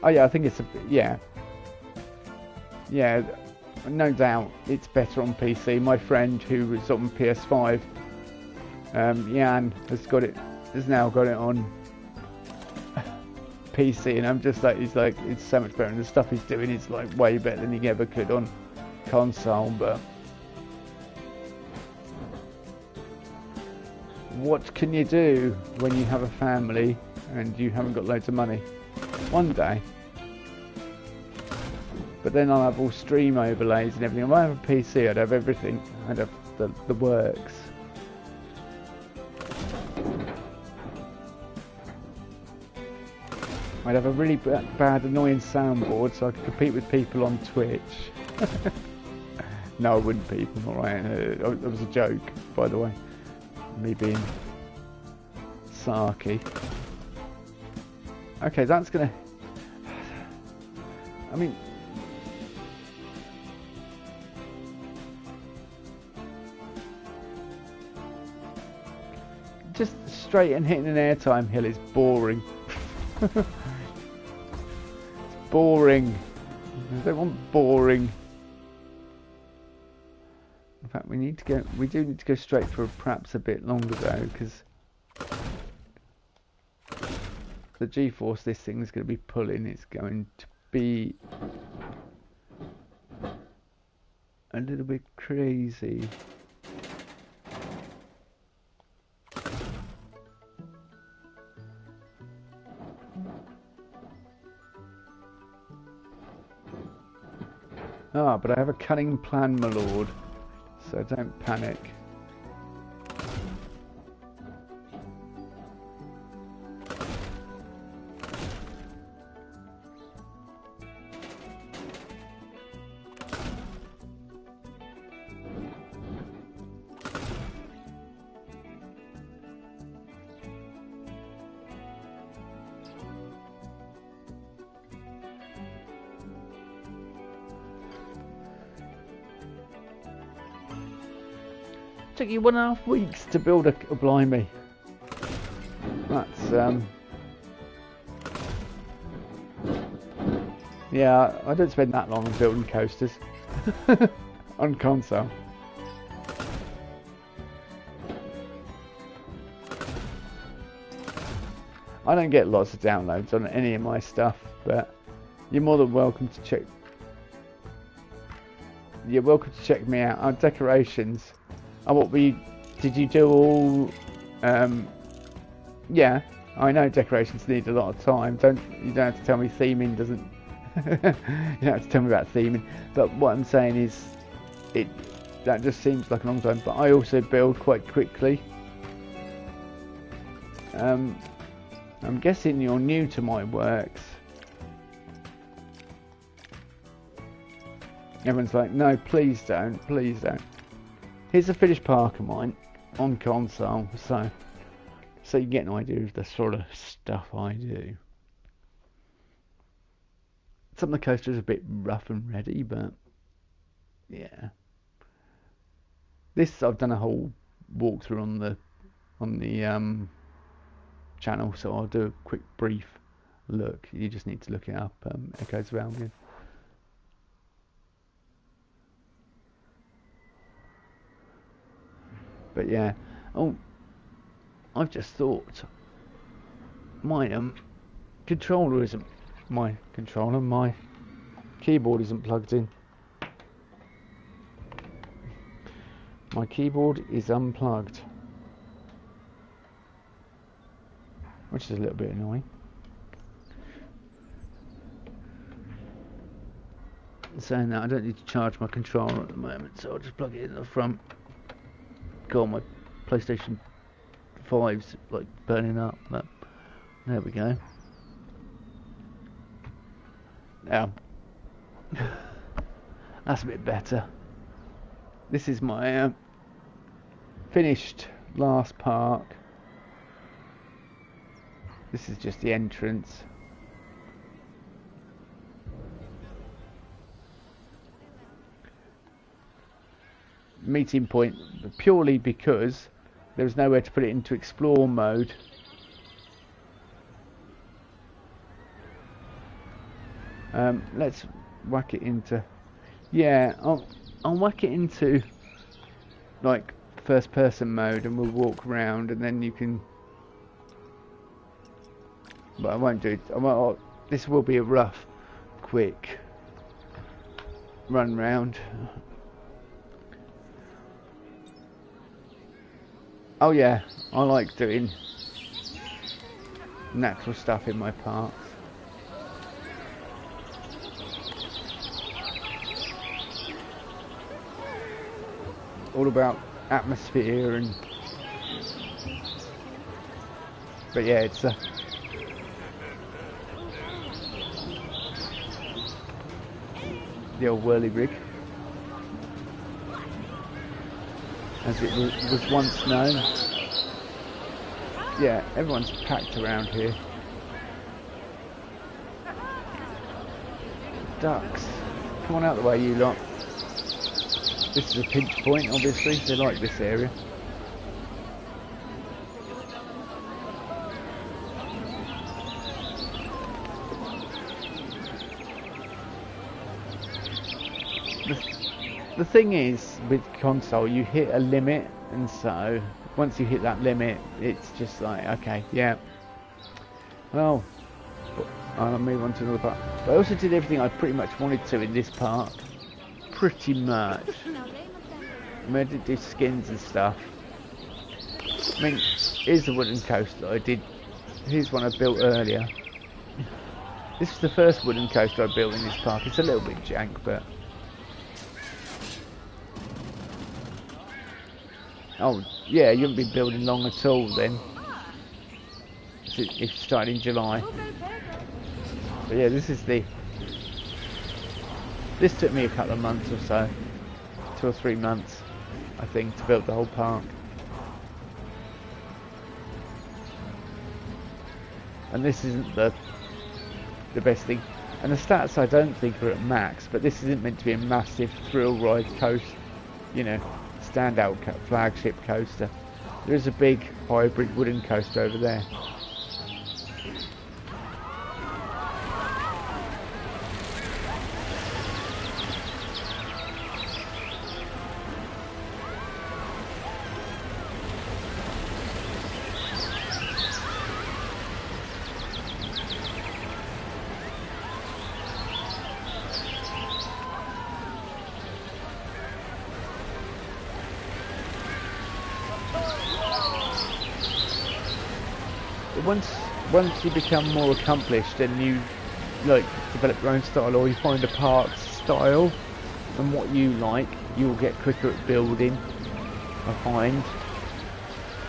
Oh yeah, I think it's yeah, no doubt it's better on PC. My friend who was on PS5, Jan, has now got it on PC, and I'm just like, he's like, it's so much better, and the stuff he's doing is like way better than he ever could on console. But what can you do when you have a family and you haven't got loads of money? One day. But then I'll have all stream overlays and everything. If I have a PC, I'd have everything. I'd have the works. I'd have a really bad, annoying soundboard so I could compete with people on Twitch. No, I wouldn't, people. Alright, it was a joke, by the way. Me being sarky. Okay, that's gonna... I mean... Just straight and hitting an airtime hill is boring. It's boring. I don't want boring. In fact, we do need to go straight for perhaps a bit longer though, because the G-force this thing is going to be pulling, it's going to be a little bit crazy. Ah, but I have a cunning plan, my lord, so don't panic. Took you 1.5 weeks to build a blimey. That's yeah, I don't spend that long on building coasters on console. I don't get lots of downloads on any of my stuff, but you're more than welcome to check. You're welcome to check me out. Our decorations. Oh, did you do all? Yeah, I know decorations need a lot of time. You don't have to tell me theming doesn't. You don't have to tell me about theming. But what I'm saying is, that just seems like a long time. But I also build quite quickly. I'm guessing you're new to my works. Everyone's like, no, please don't, please don't. Here's a finished park of mine on console, so you get an idea of the sort of stuff I do. Some of the coasters are a bit rough and ready, but yeah. This I've done a whole walkthrough on the channel, so I'll do a quick brief look. You just need to look it up. Echoes of Albion. But yeah, oh, I've just thought my controller isn't my controller. My keyboard isn't plugged in. My keyboard is unplugged, which is a little bit annoying. Saying that, I don't need to charge my controller at the moment, so I'll just plug it in the front. God, my PlayStation 5's like burning up, but there we go. Now, that's a bit better. This is my finished last park. This is just the entrance. Meeting point, purely because there was nowhere to put it into explore mode. Let's whack it into, yeah, I'll whack it into like first person mode and we'll walk around and then you can, but I won't do it. This will be a rough, quick run round. Oh yeah, I like doing natural stuff in my parks. All about atmosphere and, but yeah, it's the old whirly rig, as it was once known. Yeah, everyone's packed around here. Ducks, come on out the way, you lot. This is a pinch point, obviously. They like this area. The thing is, with console, you hit a limit, and so once you hit that limit, it's just like, okay, yeah. Well, I'll move on to another part. But I also did everything I pretty much wanted to in this park. Pretty much. I mean, I did do skins and stuff. I mean, here's the wooden coaster I did. Here's one I built earlier. This is the first wooden coaster I built in this park. It's a little bit jank, but... Oh, yeah, you haven't been building long at all then. It started in July. But yeah, this is the... This took me a couple of months or so. 2 or 3 months, I think, to build the whole park. And this isn't the best thing. And the stats I don't think are at max, but this isn't meant to be a massive thrill ride coaster, you know, standout flagship coaster. There is a big hybrid wooden coaster over there. Once you become more accomplished and you like develop your own style, or you find a park's style and what you like, you'll get quicker at building. I find,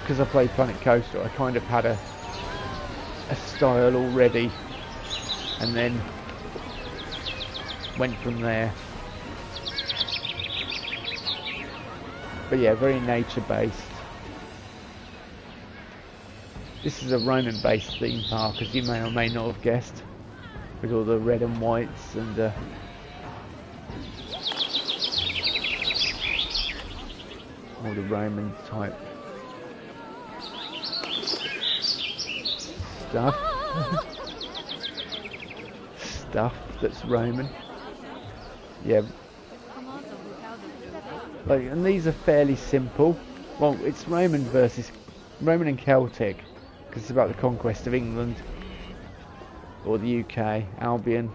because I played Planet Coaster, I kind of had a style already, and then went from there. But yeah, very nature based. This is a Roman based theme park, as you may or may not have guessed, with all the red and whites and all the Roman type stuff. Stuff that's Roman. Yeah. Like, and these are fairly simple. Well, it's Roman and Celtic, because it's about the conquest of England, or the UK, Albion,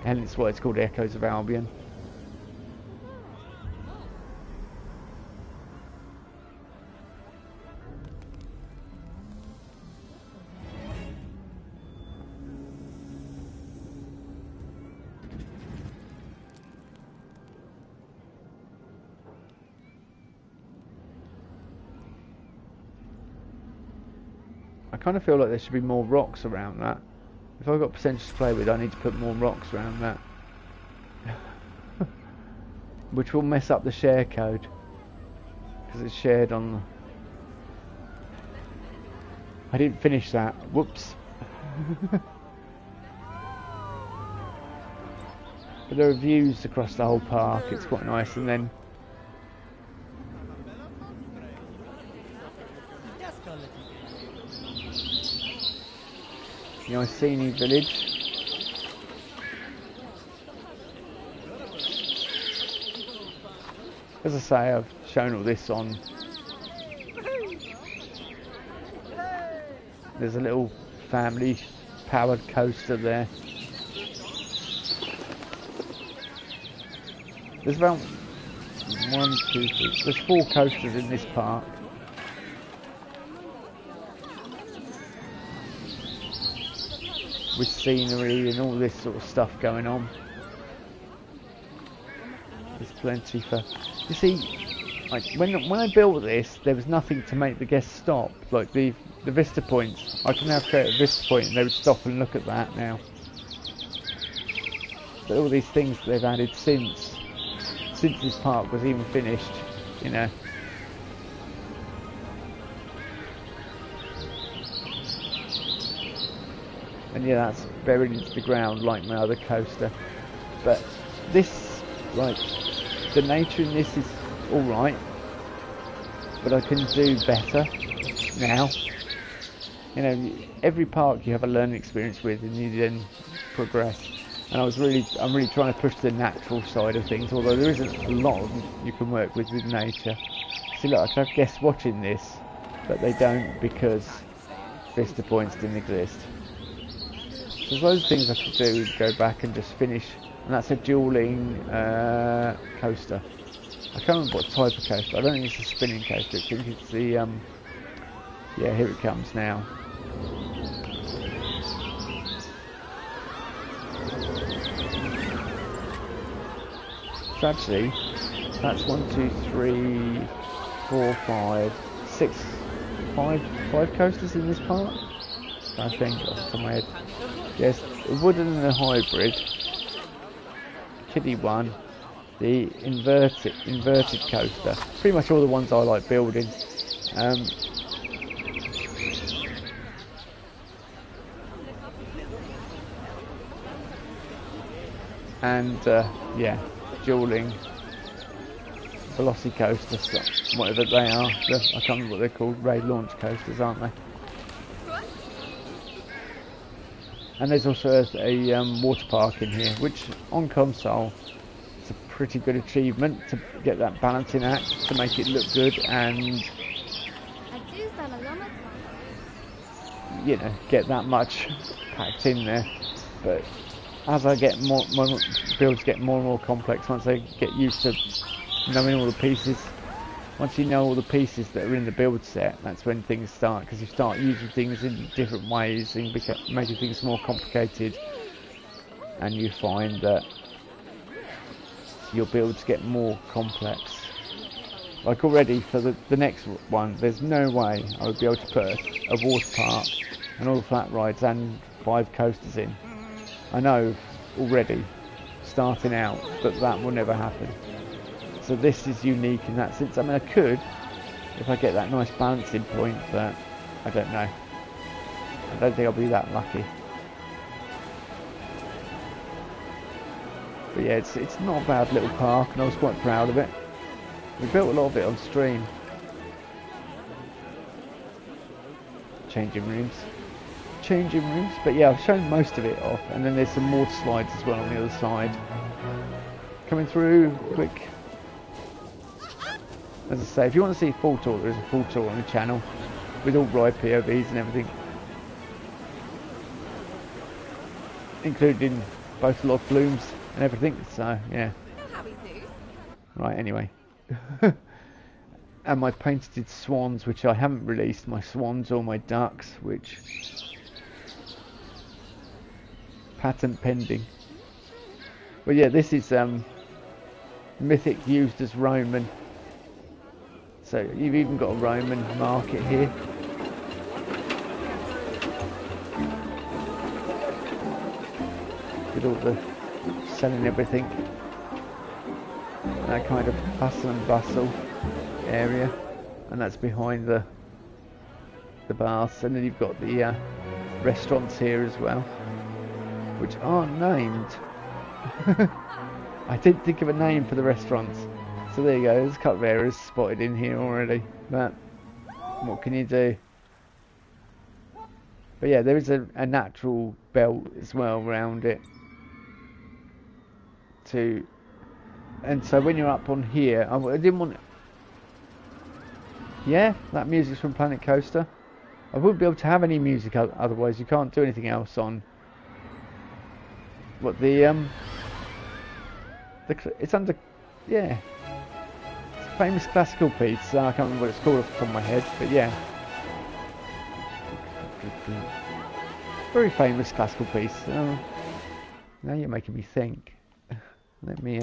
and it's why it's called Echoes of Albion. I kind of feel like there should be more rocks around that. If I've got percentage to play with, I need to put more rocks around that. Which will mess up the share code, because it's shared on the... I didn't finish that. Whoops. But there are views across the whole park. It's quite nice. And then the Iceni village. As I say, I've shown all this on. There's a little family powered coaster there. There's about 1, 2, 3. There's 4 coasters in this park. With scenery and all this sort of stuff going on. There's plenty for... You see, like when I built this, there was nothing to make the guests stop. Like the vista points. I can now create a vista point and they would stop and look at that now. But all these things that they've added since this park was even finished, you know. And yeah, that's buried into the ground like my other coaster. But this, like, the nature in this is alright, but I can do better now. You know, every park you have a learning experience with, and you then progress. And I'm really trying to push the natural side of things, although there isn't a lot you can work with nature. See, look, I can have guests watching this, but they don't because vista points didn't exist. So there's loads of things I could do, go back and just finish, and that's a dueling coaster. I can't remember what type of coaster. I don't think it's a spinning coaster. I think it's the yeah, here it comes now. So actually, that's 1, 2, 3, 4, 5, 6, 5 coasters in this park. I think off the top of my head. Yes, a wooden and a hybrid, kiddie one, the inverted coaster. Pretty much all the ones I like building. And yeah, dueling velocicoasters, whatever they are. I can't remember what they're called. Raid launch coasters, aren't they? And there's also a water park in here, which on console is a pretty good achievement to get that balancing act to make it look good and, you know, get that much packed in there. But as I get more, my builds get more and more complex once I get used to knowing all the pieces. Once you know all the pieces that are in the build set, that's when things start, because you start using things in different ways and making things more complicated, and you find that your builds get more complex. Like already for the next one, there's no way I would be able to put a water park and all the flat rides and 5 coasters in. I know already, starting out, that that will never happen. So this is unique in that sense. I mean, I could, if I get that nice balancing point, but I don't know. I don't think I'll be that lucky. But yeah, it's not a bad little park, and I was quite proud of it. We built a lot of it on stream. Changing rooms, but yeah, I've shown most of it off, and then there's some water slides as well on the other side. Coming through, quick. As I say, if you want to see a full tour, there is a full tour on the channel, with all ride POVs and everything. Including both log flumes and everything, so yeah. Right, anyway. And my painted swans, which I haven't released, my swans or my ducks, which patent pending. But yeah, this is mythic used as Roman, so you've even got a Roman market here. With all the selling everything, that kind of hustle and bustle area, and that's behind the baths, and then you've got the restaurants here as well, which aren't named. I didn't think of a name for the restaurants, so there you go. There's a couple of errors spotted in here already, but what can you do? But yeah, there is a natural belt as well around it too, and so when you're up on here, I didn't want. Yeah, that music's from Planet Coaster. I wouldn't be able to have any music otherwise. You can't do anything else on. What it's under, yeah. It's a famous classical piece. I can't remember what it's called off the top of my head, but yeah. Very famous classical piece. Now you're making me think. Let me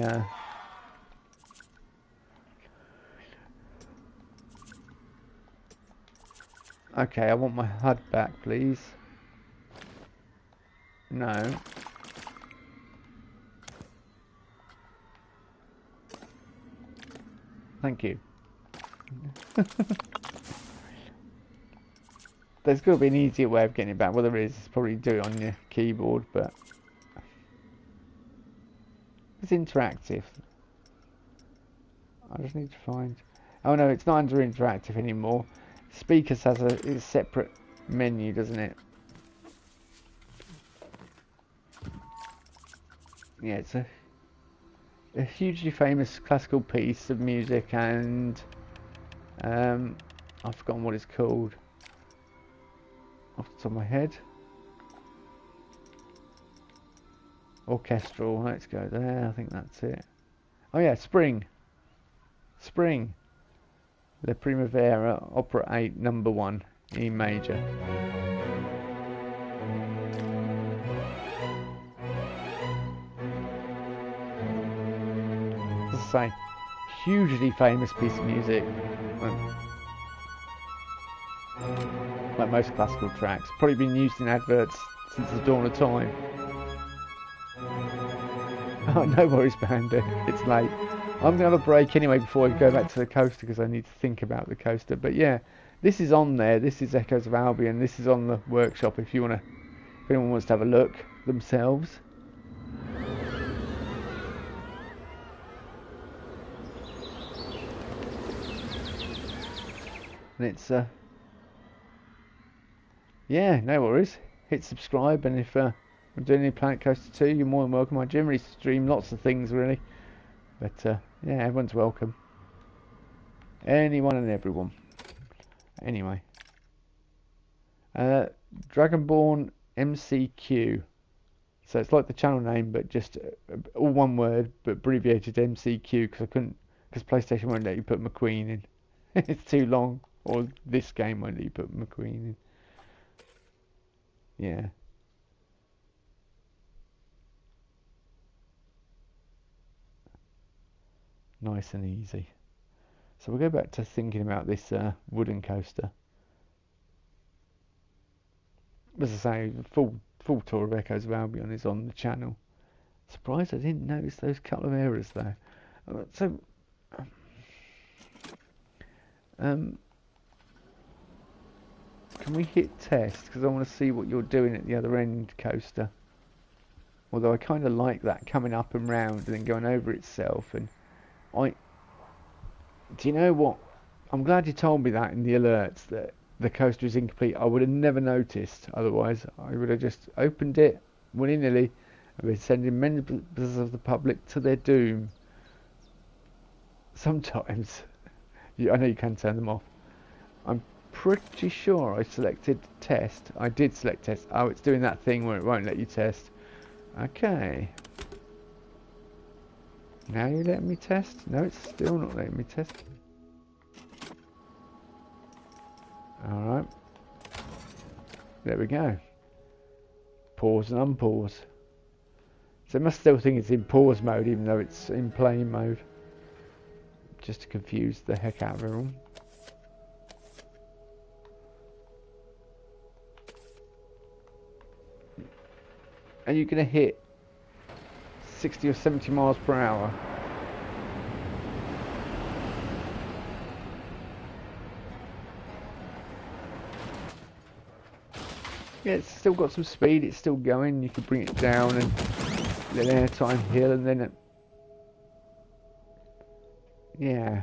okay, I want my HUD back, please. No. Thank you. There's got to be an easier way of getting it back. Well, there is. Probably do it on your keyboard, but it's interactive. I just need to find. Oh no, it's not under interactive anymore. Speakers has a separate menu, doesn't it? Yeah, it's a hugely famous classical piece of music, and I've forgotten what it's called off the top of my head. Orchestral, let's go there. I think that's it. Oh yeah, Spring. The Primavera, Opera 8, number 1, E major. As I say, hugely famous piece of music. Like most classical tracks. Probably been used in adverts since the dawn of time. Oh, no worries, Bandit. It's late. I'm going to have a break anyway before I go back to the coaster because I need to think about the coaster. But yeah, this is on there. This is Echoes of Albion. This is on the workshop if you want to, if anyone wants to have a look themselves. And it's yeah, no worries. Hit subscribe, and if I'm doing any Planet Coaster 2, you're more than welcome. I generally stream lots of things really, but yeah, everyone's welcome. Anyone and everyone. Anyway, Dragonborn MCQ. So it's like the channel name, but just all one word, but abbreviated MCQ because I couldn't, because PlayStation won't let you put McQueen in. It's too long, or this game won't let you put McQueen in. Yeah. Nice and easy. So we'll go back to thinking about this wooden coaster. as I say, full tour of Echoes of Albion is on the channel. Surprised I didn't notice those couple of errors though. So, can we hit test? Because I want to see what you're doing at the other end, Coaster. Although I kind of like that coming up and round and then going over itself. And do you know what? I'm glad you told me that in the alerts that the coaster is incomplete. I would have never noticed otherwise. I would have just opened it willy-nilly and been sending members of the public to their doom. Sometimes, I know you can turn them off. I'm pretty sure I selected test. I did select test. Oh, it's doing that thing where it won't let you test. Okay. Now you're letting me test? No, it's still not letting me test. Alright. There we go. Pause and unpause. So it must still think it's in pause mode even though it's in play mode. Just to confuse the heck out of everyone. Are you going to hit 60 or 70 miles per hour? Yeah, it's still got some speed, it's still going. You can bring it down and let airtime hill and then it... Yeah,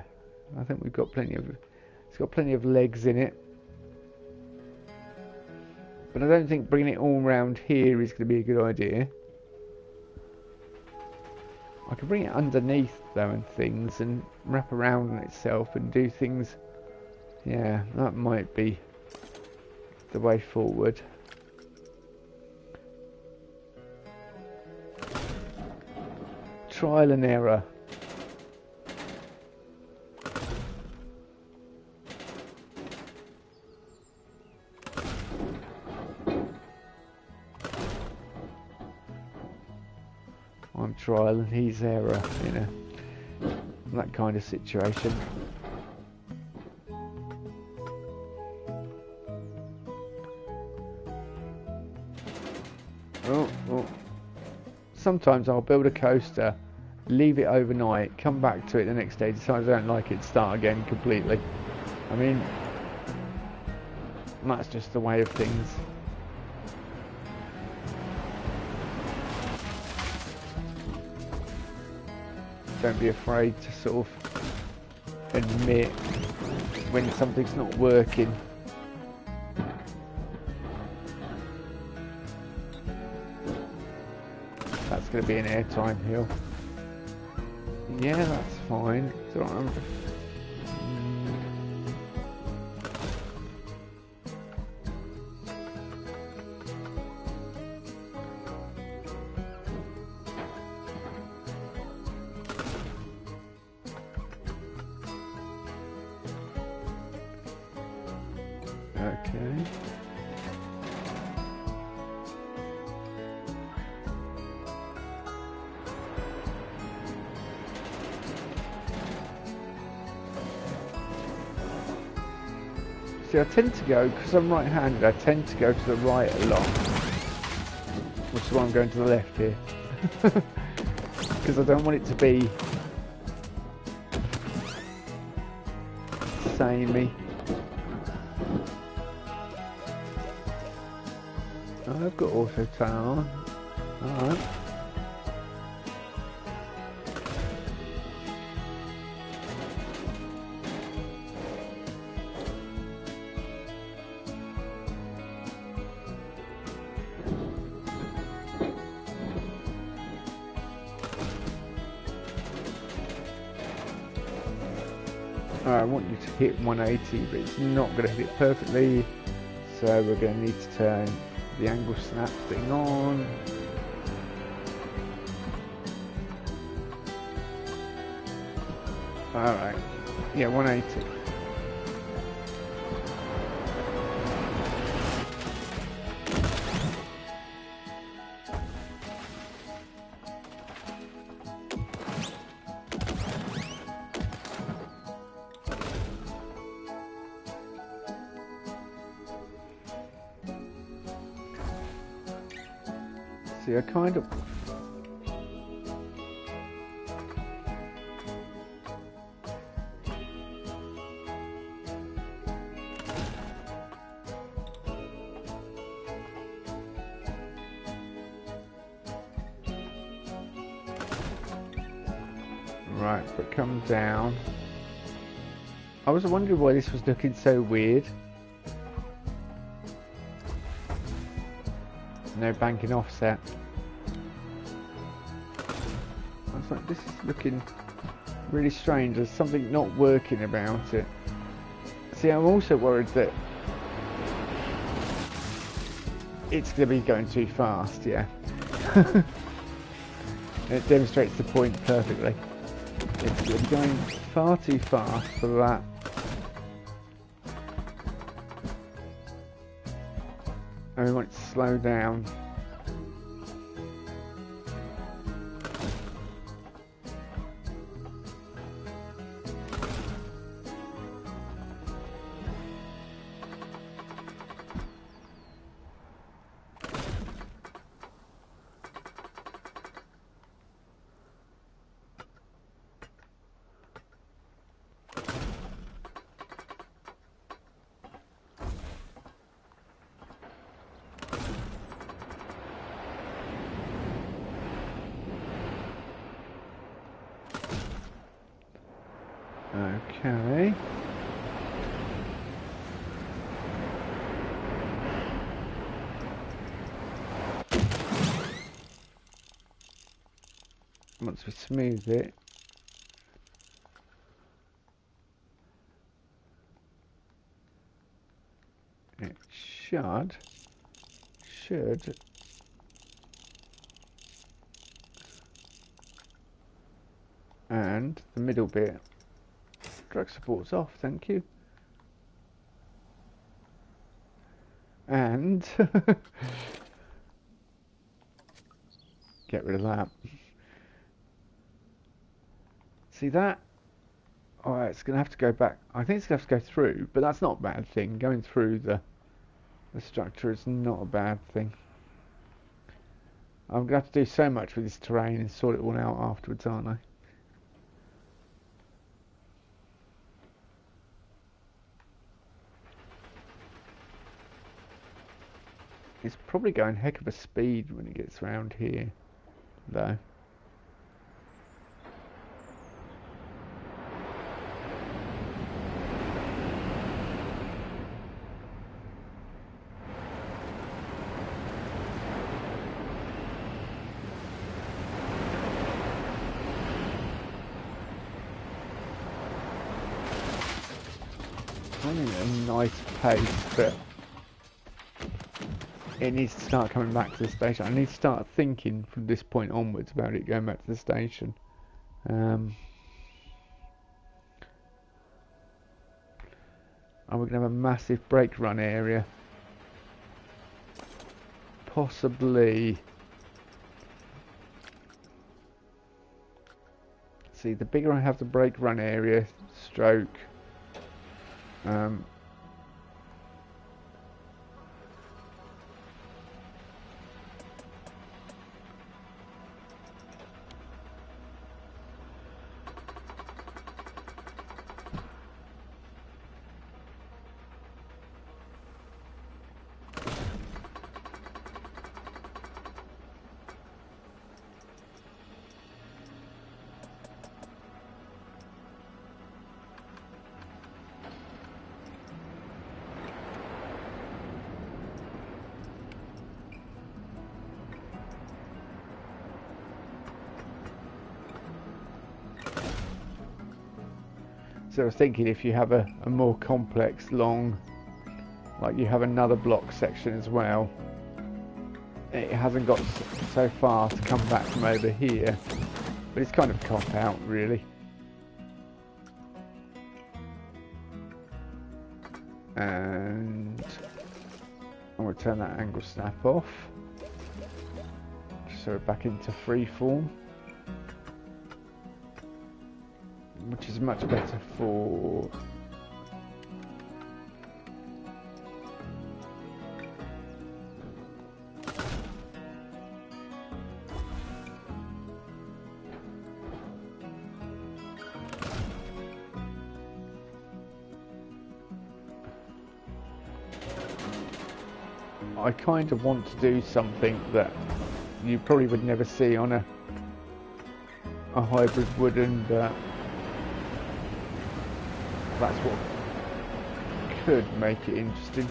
I think we've got plenty of... It's got plenty of legs in it. But I don't think bringing it all round here is going to be a good idea. I can bring it underneath though and things and wrap around on itself and do things. Yeah, that might be the way forward. Trial and error. I'm trial and he's error, you know, that kind of situation. Oh. Sometimes I'll build a coaster, leave it overnight, come back to it the next day, decide I don't like it, start again completely. I mean, that's just the way of things. Don't be afraid to sort of admit when something's not working. That's going to be an airtime hill. Yeah, that's fine. It's all right. Okay. See, I tend to go, because I'm right-handed, I tend to go to the right a lot. Which is why I'm going to the left here. Because I don't want it to be samey. I've got auto turn on. Alright. I want you to hit 180, but it's not going to hit it perfectly, so we're going to need to turn the angle snap thing on. Alright, yeah, 180. See, I kind of... Right, but come down. I was wondering why this was looking so weird. No banking offset. I was like, this is looking really strange. There's something not working about it. See, I'm also worried that it's going to be going too fast, yeah. It demonstrates the point perfectly. It's going to be going far too fast for that. And we want it to slow down. Okay. Once we smooth it, it should, and the middle bit, drag support's off, thank you. And get rid of that. See that? Alright, it's going to have to go back. I think it's going to have to go through, but that's not a bad thing. Going through the structure is not a bad thing. I'm going to have to do so much with this terrain and sort it all out afterwards, aren't I? It's probably going heck of a speed when it gets around here, though. Running at a nice pace, but it needs to start coming back to the station. I need to start thinking from this point onwards about it going back to the station. Are we going to have a massive brake run area? Possibly. See, the bigger I have the brake run area, stroke. So I was thinking if you have a more complex, long, like you have another block section as well, it hasn't got so far to come back from over here, but it's kind of a cop out really. And I'm going to turn that angle snap off, so we're back into freeform, which is much better for I kind of want to do something that you probably would never see on a hybrid wooden, but that's what could make it interesting.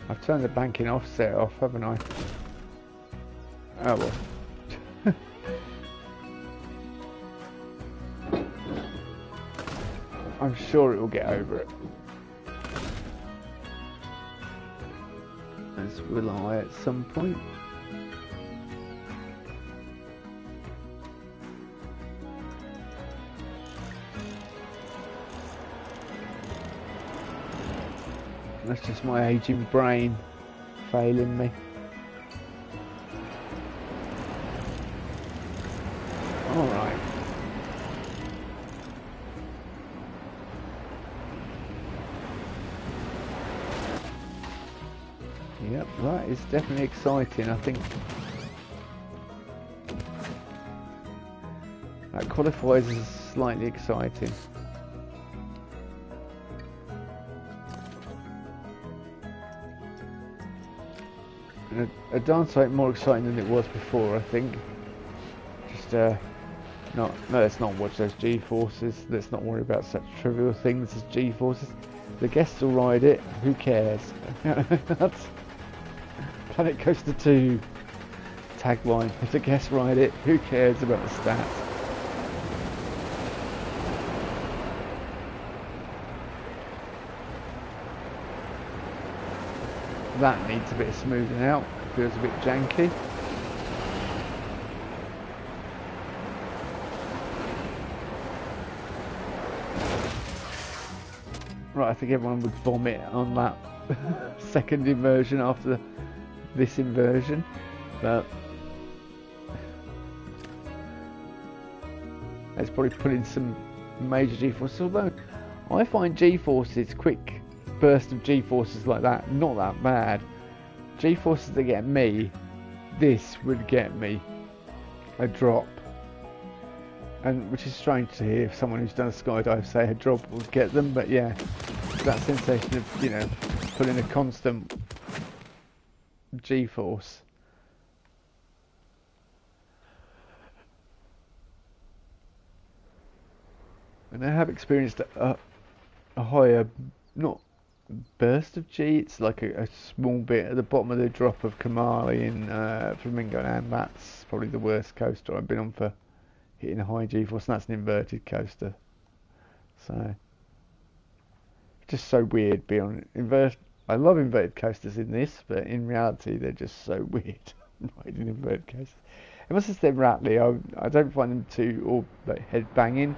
I've turned the banking offset off, haven't I? Oh well. I'm sure it will get over it. As will I at some point. That's just my aging brain failing me. Alright. Yep, that is definitely exciting. I think that qualifies as slightly exciting. A darn sight more exciting than it was before, I think. Just let's not watch those G-forces. Let's not worry about such trivial things as G-forces. The guests will ride it. Who cares? That's Planet Coaster 2 tagline. If the guests ride it, who cares about the stats? That needs a bit of smoothing out. It feels a bit janky. Right, I think everyone would vomit on that second inversion after this inversion, but let's probably put in some major G-forces. Although I find G-forces, quick burst of G-forces like that, not that bad. G-forces that get me, this would get me a drop, and which is strange to hear someone who's done a skydive say a drop would get them, but yeah, that sensation of, you know, putting a constant G-force. And I have experienced a higher, not burst of G, it's like a small bit at the bottom of the drop of Kamali in Flamingo, and that's probably the worst coaster I've been on for hitting a high G-force, and that's an inverted coaster. So, just so weird being on invert. I love inverted coasters in this, but in reality they're just so weird riding inverted coasters. Unless it's they're rattly, I don't find them too, or like head banging.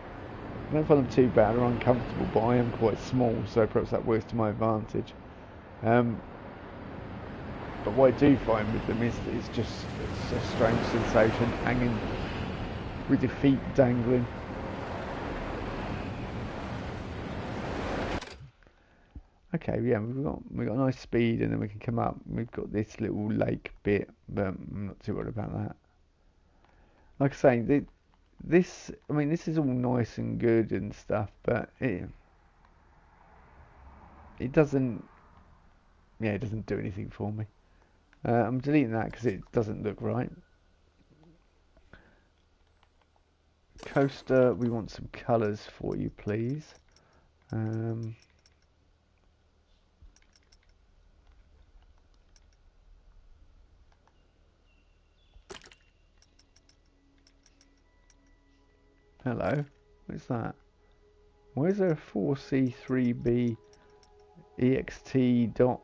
I don't find them too bad or uncomfortable, but I am quite small, so perhaps that works to my advantage. But what I do find with them is it's just a strange sensation, hanging with your feet dangling. Okay, yeah, we've got nice speed, and then we can come up. We've got this little lake bit, but I'm not too worried about that. Like I say, this is all nice and good and stuff, but it doesn't do anything for me. I'm deleting that because it doesn't look right. Coaster, we want some colours for you, please. Hello, what's that? Why is there a 4C3B EXT dot?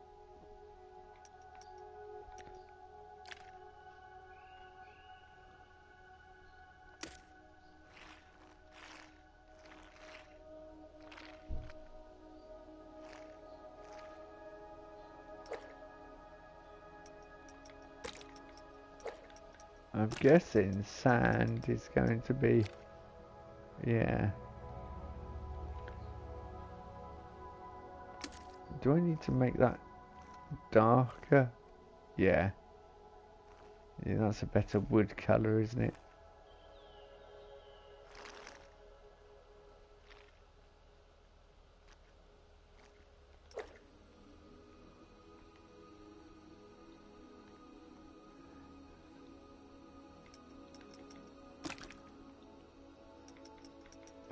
I'm guessing sand is going to be, yeah. Do I need to make that Darker. Yeah. Yeah, that's a better wood colour, isn't it?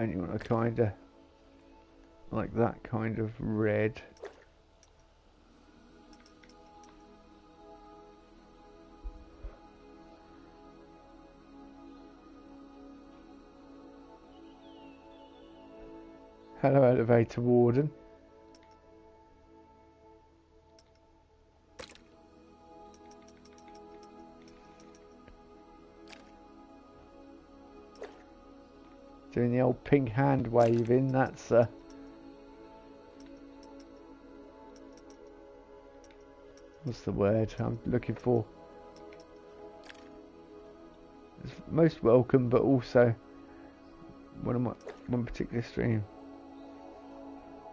And you want a kind of like that kind of red. Hello, elevator warden. Doing the old pink hand waving, that's what's the word I'm looking for? It's most welcome, but also one particular stream.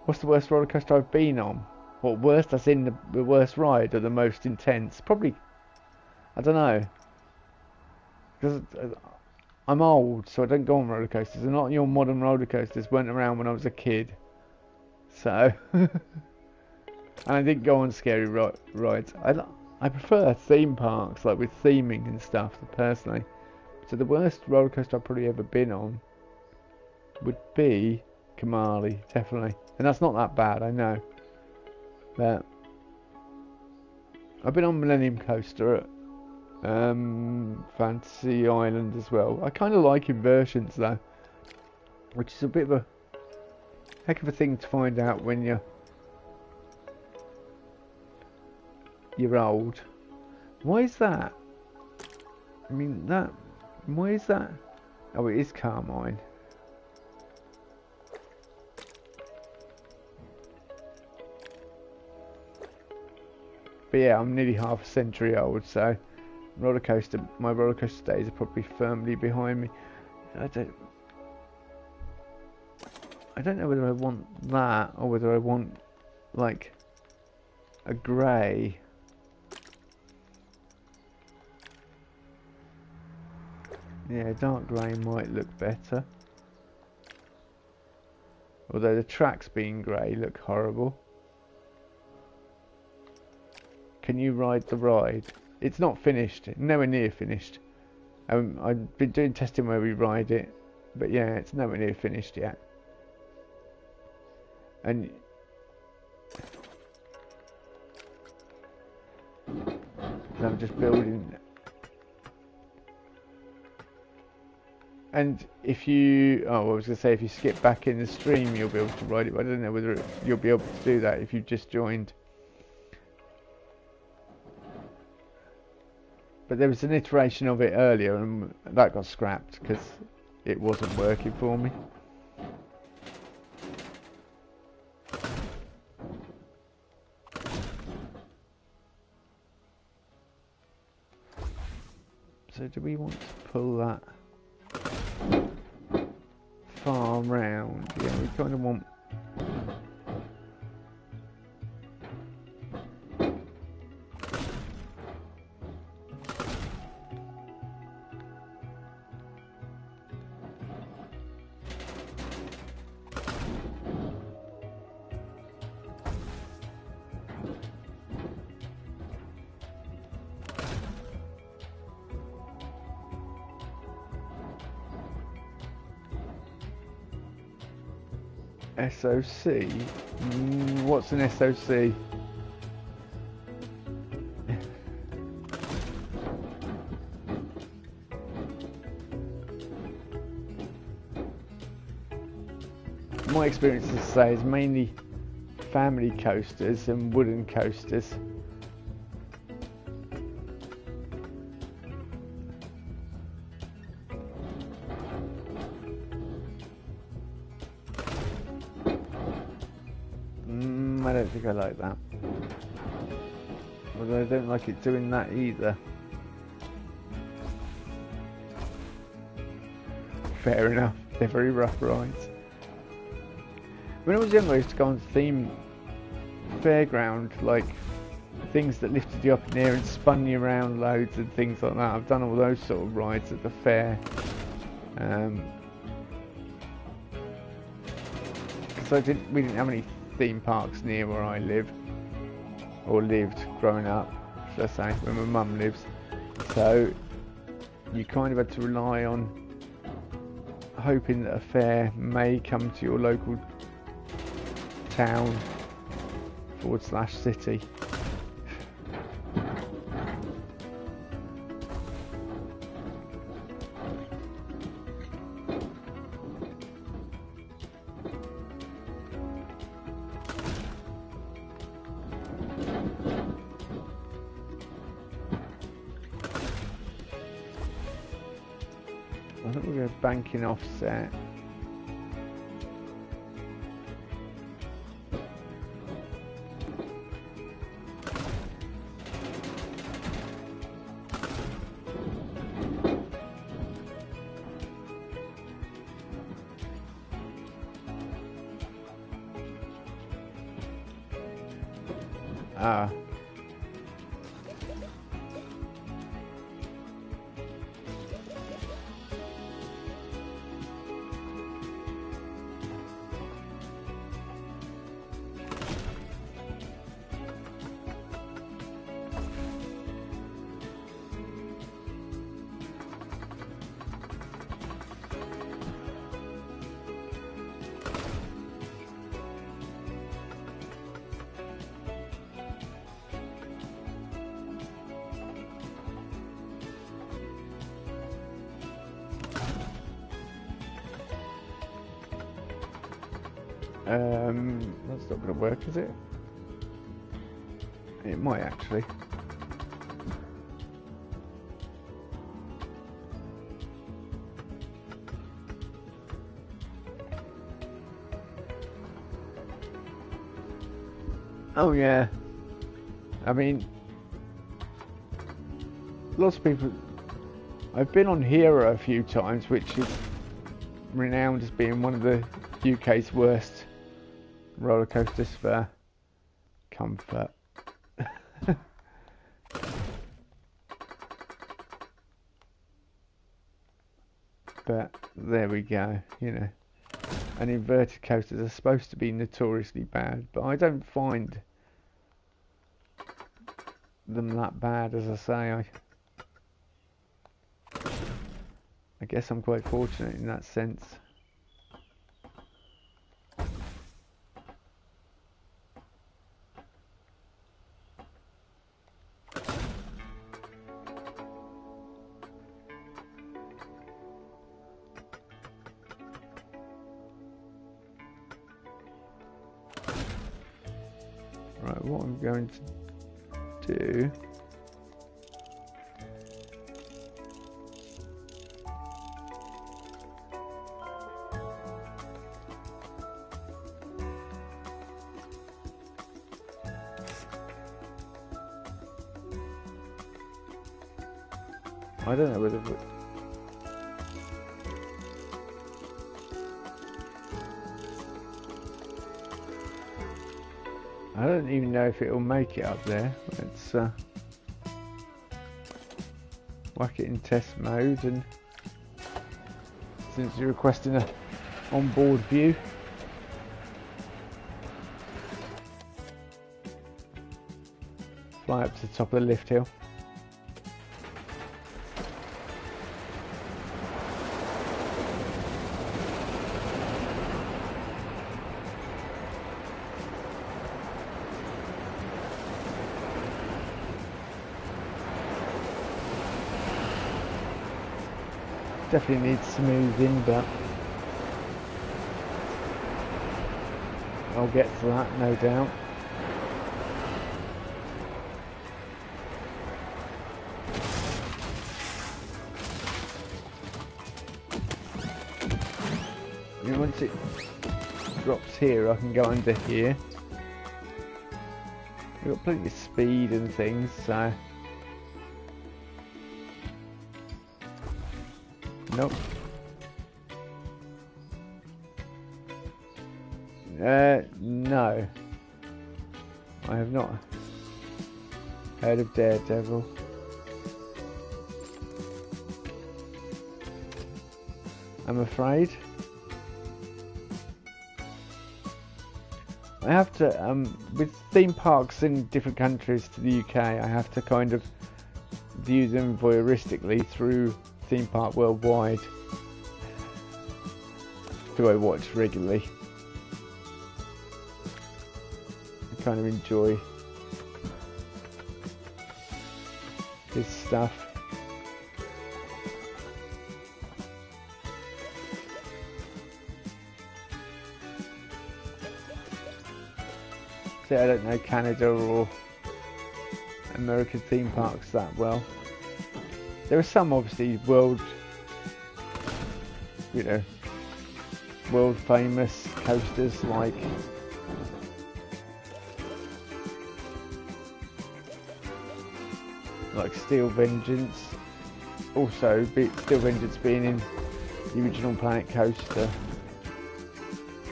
What's the worst roller coaster I've been on? What, worst as in the worst ride or the most intense? Probably, I don't know. Because I'm old, so I don't go on roller coasters. And not your modern roller coasters weren't around when I was a kid. So, and I didn't go on scary rides. I prefer theme parks, like with theming and stuff, personally. So the worst roller coaster I've probably ever been on would be Kamali, definitely. And that's not that bad, I know. But I've been on Millennium Coaster at Fantasy Island as well. I kind of like inversions though, which is a bit of a heck of a thing to find out when you're old. Why is that? I mean that. Why is that? Oh, it is Carmine. But yeah, I'm nearly half a century old, so my roller coaster days are probably firmly behind me. I don't know whether I want that or whether I want like a grey. Yeah, dark grey might look better. Although the tracks being grey look horrible. Can you ride the ride? It's not finished, nowhere near finished. I've been doing testing where we ride it, but yeah, it's nowhere near finished yet. And I'm just building. And if you, I was going to say, if you skip back in the stream, you'll be able to ride it, but I don't know whether you'll be able to do that if you've just joined. But there was an iteration of it earlier and that got scrapped because it wasn't working for me. So do we want to pull that far round? Yeah, we kind of want... SOC? What's an SOC? My experience, to say, is mainly family coasters and wooden coasters. I don't think I like that. Although I don't like it doing that either. Fair enough, they're very rough rides. When I was younger, I used to go on theme fairground, like things that lifted you up in the air and spun you around loads and things like that. I've done all those sort of rides at the fair. Because we didn't have any theme parks near where I live, or lived growing up, should I say, where my mum lives. So you kind of had to rely on hoping that a fair may come to your local town / city. I think we're going to banking offset. Ah. That's not going to work, is it? It might actually. Oh yeah. I mean, lots of people. I've been on Hero a few times, which is renowned as being one of the UK's worst roller coasters for comfort. But there we go, you know. And inverted coasters are supposed to be notoriously bad, but I don't find them that bad, as I say. I guess I'm quite fortunate in that sense. Right, what I'm going to do I don't know whether I don't even know if it'll make it up there. Let's whack it in test mode, and since you're requesting a onboard view, fly up to the top of the lift hill. Definitely needs smoothing, but I'll get to that, no doubt. And once it drops here, I can go under here. We've got plenty of speed and things, so... Nope. No. I have not. Heard of Daredevil. I'm afraid. I have to, with theme parks in different countries to the UK, I have to kind of view them voyeuristically through Theme Park Worldwide, who I watch regularly. I kind of enjoy his stuff. So I don't know Canada or American theme parks that well. There are some obviously world famous coasters like Steel Vengeance. Also, Steel Vengeance being in the original Planet Coaster.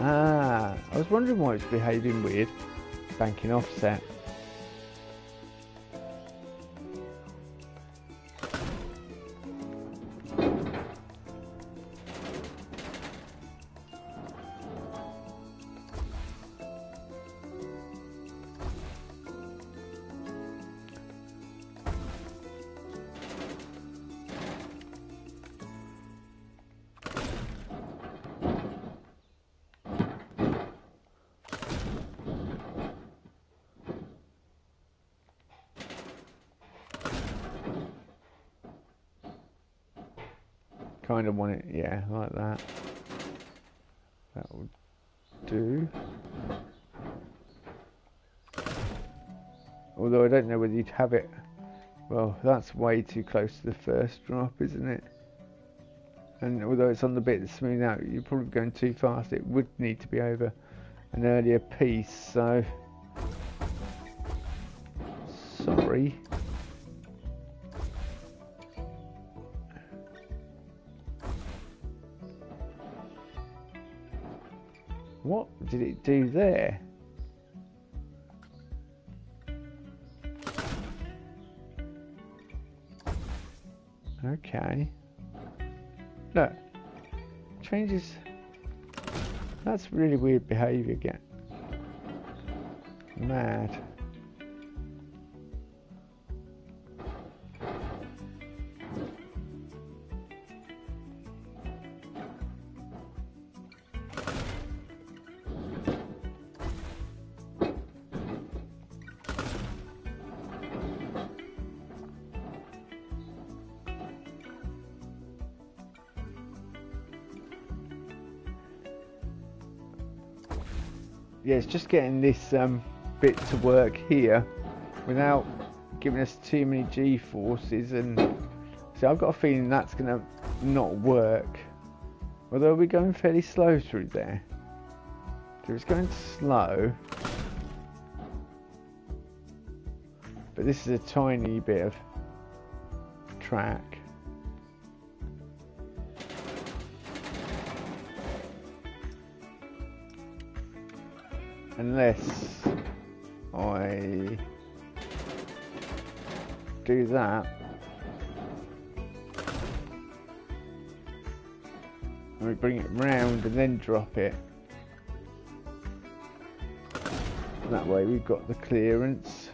I was wondering why it's behaving weird. Banking offset. Kind of want it, yeah, like that. That would do. Although I don't know whether you'd have it. Well, that's way too close to the first drop, isn't it? And although it's on the bit that's smooth out, you're probably going too fast. It would need to be over an earlier piece, so... Sorry. What did it do there? Okay. Look. Changes. That's really weird behaviour again. Mad. Yeah, it's just getting this bit to work here without giving us too many G-forces, and so I've got a feeling that's going to not work. Although we're going fairly slow through there. So it's going slow. But this is a tiny bit of track. Unless I do that, and we bring it round and then drop it. That way we've got the clearance.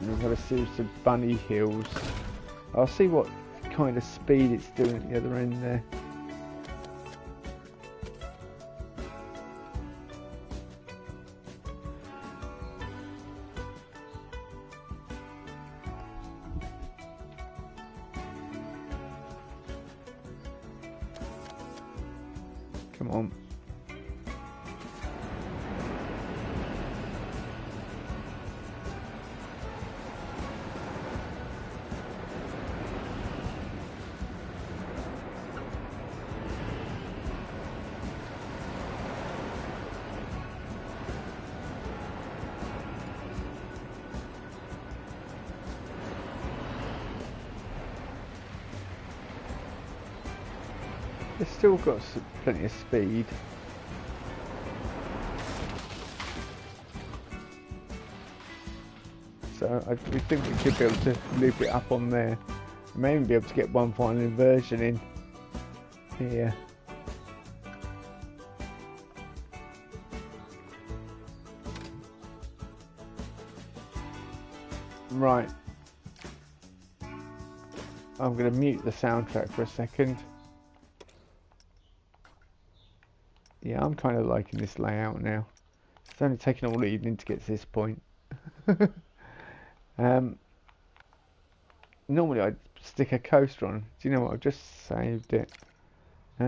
We've got a series of bunny hills. I'll see what kind of speed it's doing at the other end there. Come on. It's still got plenty of speed. So we think we should be able to loop it up on there. We may even be able to get one final inversion in here. Right. I'm going to mute the soundtrack for a second. Yeah, I'm kind of liking this layout now. It's only taken all evening to get to this point. Normally I'd stick a coaster on. Do you know what? I've just saved it. Yeah,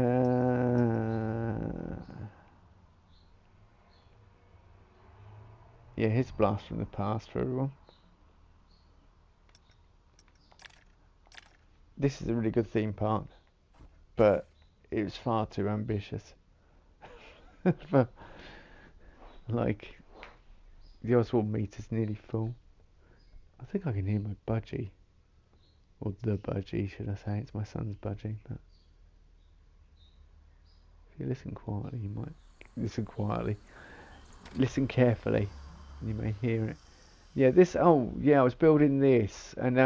here's Blast from the Past for everyone. This is a really good theme park, but it was far too ambitious. Like, the Oswald meter's nearly full. I think I can hear my budgie. Or the budgie, should I say. It's my son's budgie. But if you listen quietly, you might listen quietly. Listen carefully, and you may hear it. Yeah, this. Oh, yeah. I was building this, and I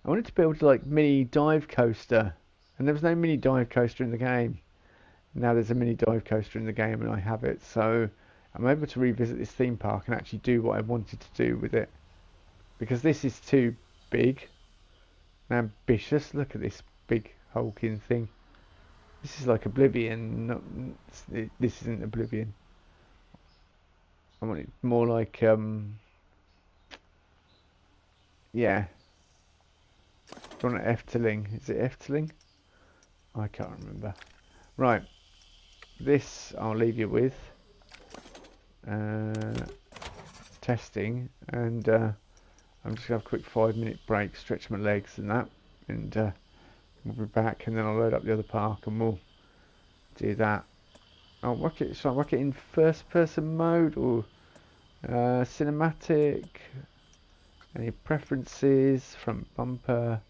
wanted to build like mini dive coaster, and there was no mini dive coaster in the game. Now there's a mini dive coaster in the game, and I have it, so I'm able to revisit this theme park and actually do what I wanted to do with it. Because this is too big and ambitious. Look at this big hulking thing. This is like Oblivion. Not, this isn't Oblivion. I want it more like, yeah. Do you want Efteling? Is it Efteling? I can't remember. Right. This I'll leave you with. Testing, and I'm just going to have a quick 5-minute break, stretch my legs and that, and we'll be back, and then I'll load up the other park and we'll do that. I'll work it, shall I work it in first person mode or cinematic? Any preferences? Front bumper.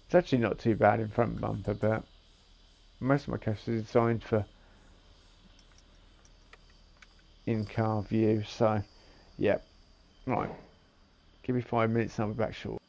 It's actually not too bad in front bumper, but most of my coasters are designed for in-car view, so yeah. Right. Give me 5 minutes and I'll be back short.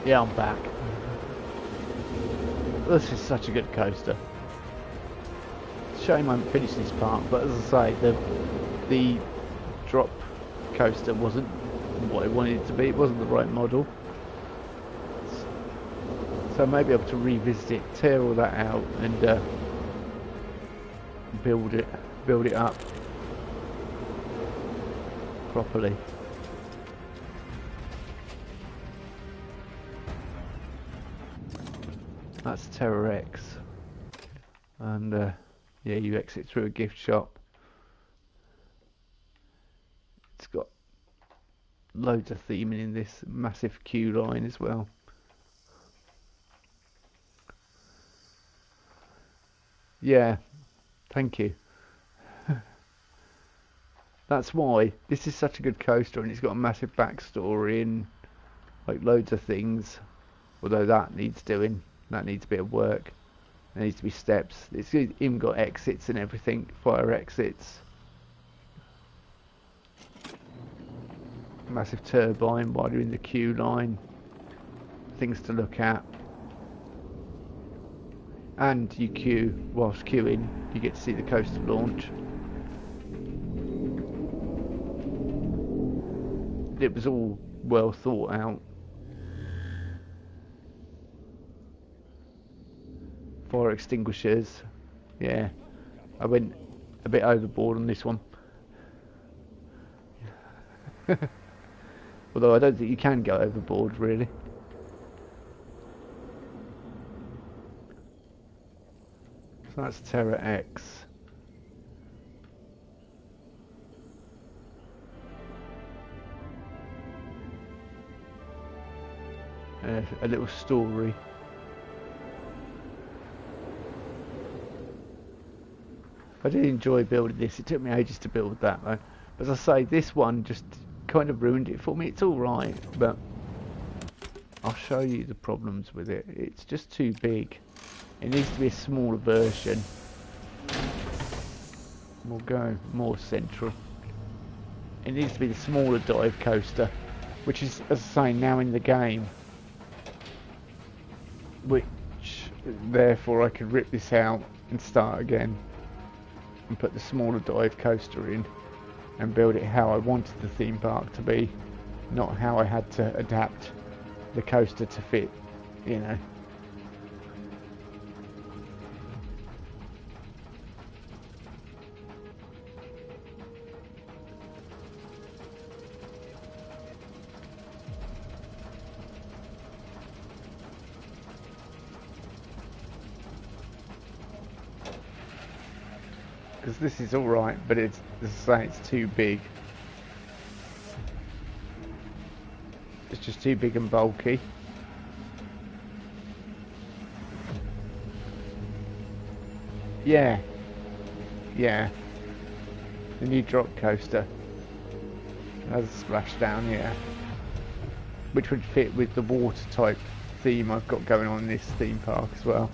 Yeah, I'm back. This is such a good coaster. Shame I haven't finished this part, but as I say, the drop coaster wasn't what I wanted it to be. It wasn't the right model. So maybe able to revisit it, tear all that out, and build it up properly. That's Terror X, and yeah, you exit through a gift shop. It's got loads of theming in this massive queue line as well. Yeah, thank you. That's why this is such a good coaster, and it's got a massive backstory and like loads of things. Although that needs doing, that needs a bit of work. There needs to be steps. It's even got exits and everything, fire exits. Massive turbine while you're in the queue line. Things to look at. And you queue, whilst queuing, you get to see the coaster launch. it was all well thought out. Fire extinguishers, yeah. I went a bit overboard on this one. Although I don't think you can go overboard, really. So that's Terra X. A little story. I did enjoy building this. It took me ages to build that though. As I say, this one just kind of ruined it for me. It's alright, but I'll show you the problems with it. It's just too big. It needs to be a smaller version. We'll go more central. It needs to be the smaller dive coaster, which is, as I say, now in the game. Which, therefore, I could rip this out and start again and put the smaller dive coaster in and build it how I wanted the theme park to be, not how I had to adapt the coaster to fit, you know. Because this is alright, but it's, as I say, it's too big. It's just too big and bulky. Yeah. Yeah. The new drop coaster has a splashdown, yeah. Which would fit with the water type theme I've got going on in this theme park as well.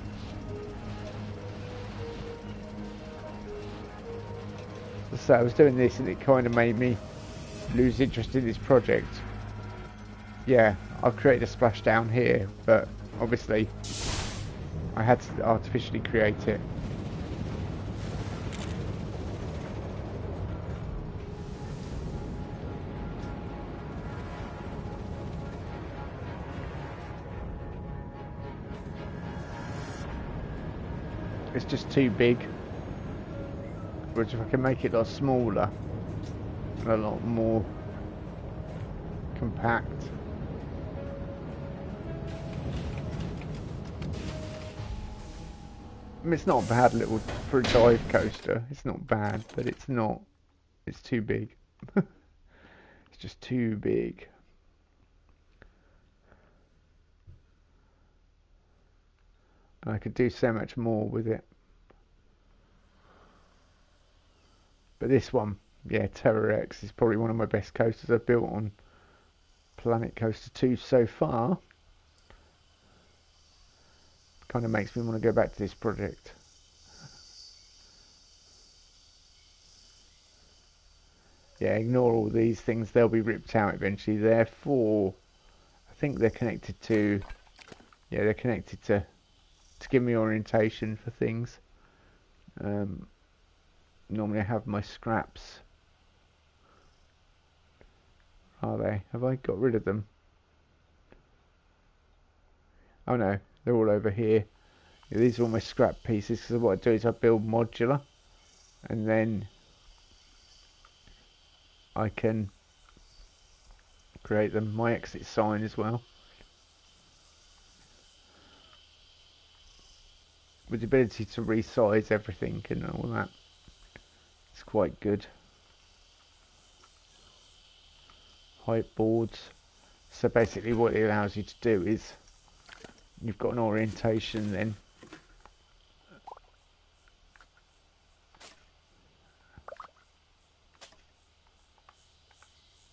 So I was doing this and it kind of made me lose interest in this project. Yeah, I've created a splashdown here, but obviously I had to artificially create it. It's just too big. Whereas if I can make it a lot smaller and a lot more compact. I mean, it's not bad little for a dive coaster. It's not bad, but it's not. It's too big. It's just too big. And I could do so much more with it. But this one, yeah, Terra X is probably one of my best coasters I've built on Planet Coaster 2 so far. Kind of makes me want to go back to this project. Yeah, ignore all these things, they'll be ripped out eventually. Therefore, I think they're connected to, yeah, they're connected to give me orientation for things. Normally I have my scraps. Are they? Have I got rid of them? Oh no, they're all over here. Yeah, these are all my scrap pieces, because what I do is I build modular and then I can create them. My exit sign as well, with the ability to resize everything and all that. It's quite good. Height boards. So basically what it allows you to do is you've got an orientation then.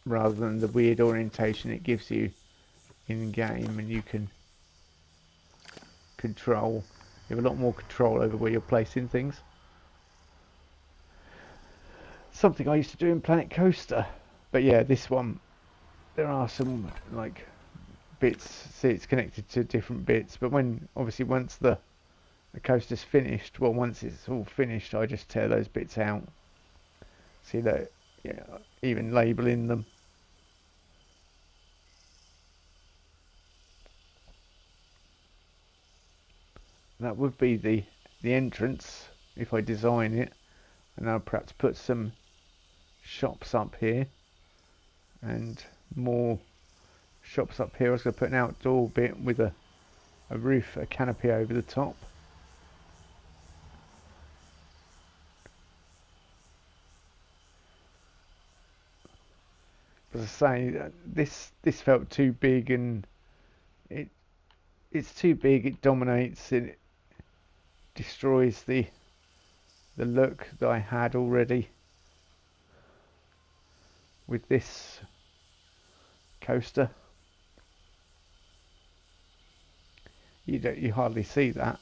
Rather than the weird orientation it gives you in game, and you can control. You have a lot more control over where you're placing things. Something I used to do in Planet Coaster. But yeah, this one, there are some like bits, see it's connected to different bits, but when obviously once the coaster's finished, well, once it's all finished, I just tear those bits out. See that, yeah, even labeling them. that would be the entrance if I design it, and I'll perhaps put some shops up here and more shops up here. I was going to put an outdoor bit with a roof, a canopy over the top. As I say, this felt too big, and it's too big. It dominates. It destroys the look that I had already with this coaster. You hardly see that.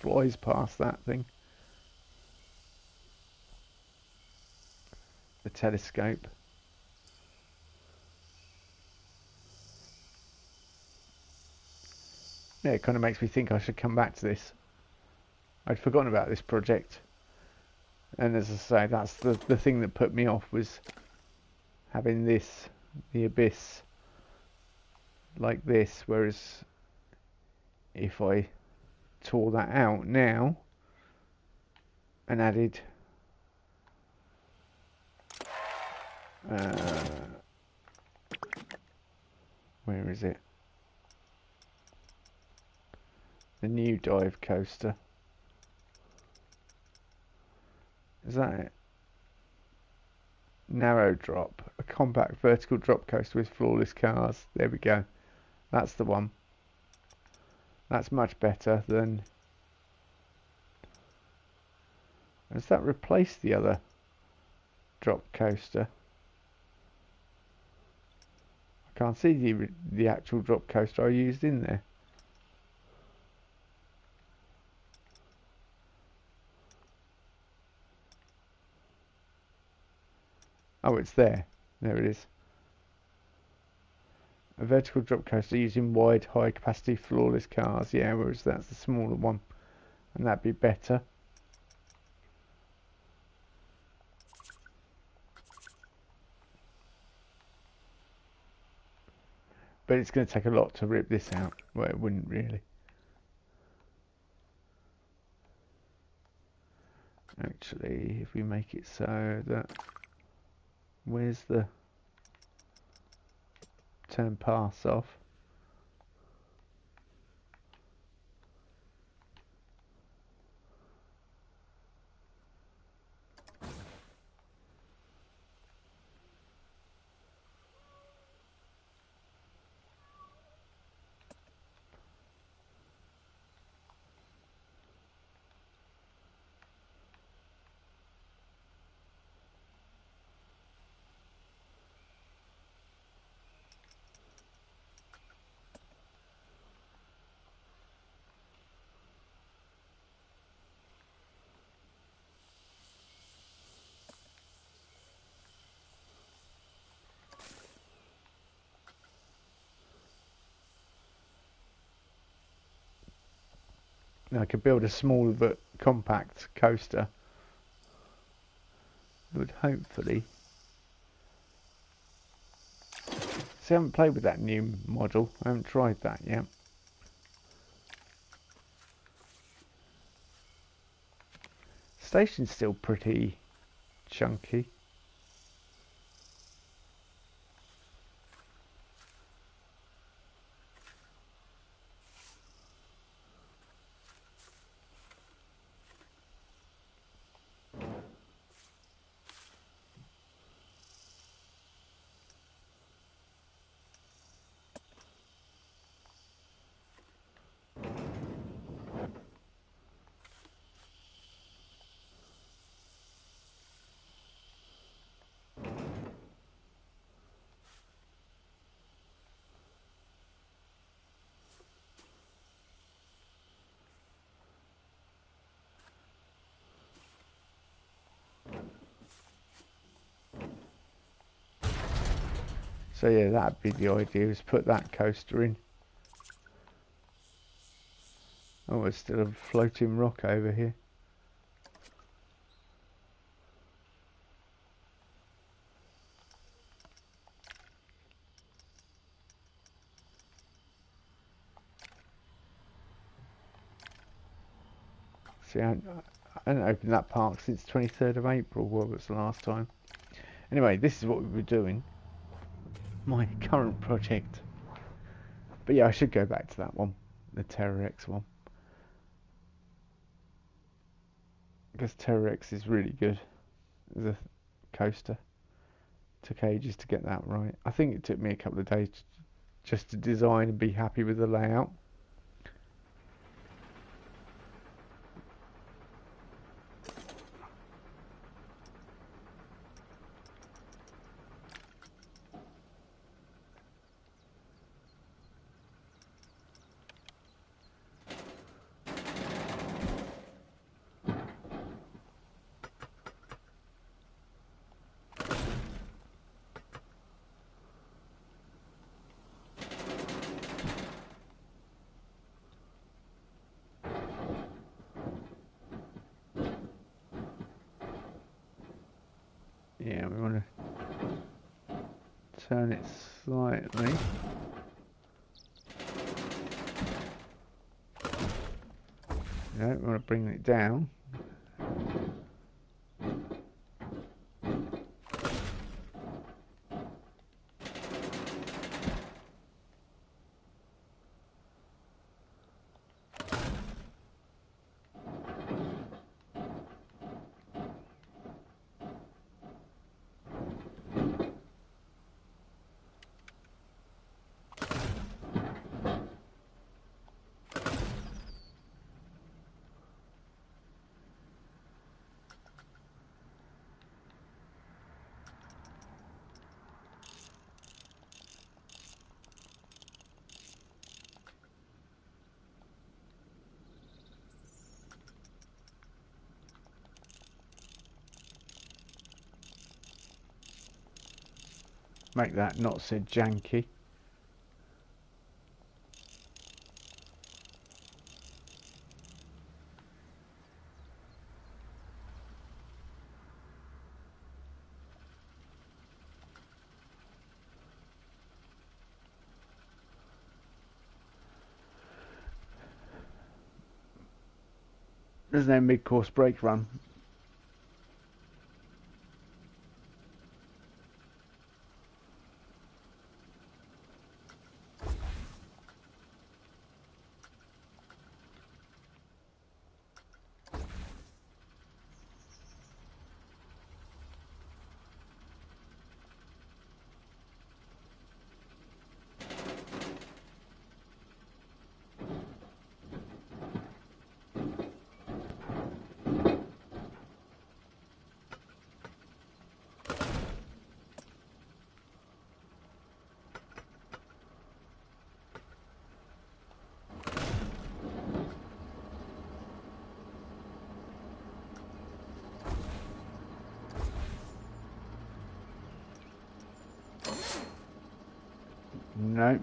Flies past that thing. The telescope. Yeah, it kind of makes me think I should come back to this. I'd forgotten about this project, and as I say, that's the thing that put me off, was having this, the abyss, like this, whereas if I tore that out now and added where is it? The new dive coaster. Is that it? Narrow drop. A compact vertical drop coaster with floorless cars. There we go. That's the one. That's much better than... Has that replaced the other drop coaster? I can't see the actual drop coaster I used in there. Oh, it's there. There it is. A vertical drop coaster using wide, high-capacity, floorless cars. Yeah, whereas that's the smaller one, and that'd be better. But it's going to take a lot to rip this out. Well, it wouldn't really. Actually, if we make it so that... Where's the... Turn pass off? Now I could build a small but compact coaster that would hopefully... See, I haven't played with that new model. I haven't tried that yet. Station's still pretty chunky. So yeah, that'd be the idea, is put that coaster in. Oh, there's still a floating rock over here. See, I haven't opened that park since 23rd of April, what was the last time. Anyway, this is what we were doing. My current project. But yeah, I should go back to that one, the Terror X one. Because Terror X is really good as a coaster. Took ages to get that right. I think it took me a couple of days just to design and be happy with the layout. Yeah, we want to turn it slightly. No, we want to bring it down. Make that not so janky. There's no mid-course brake run. No.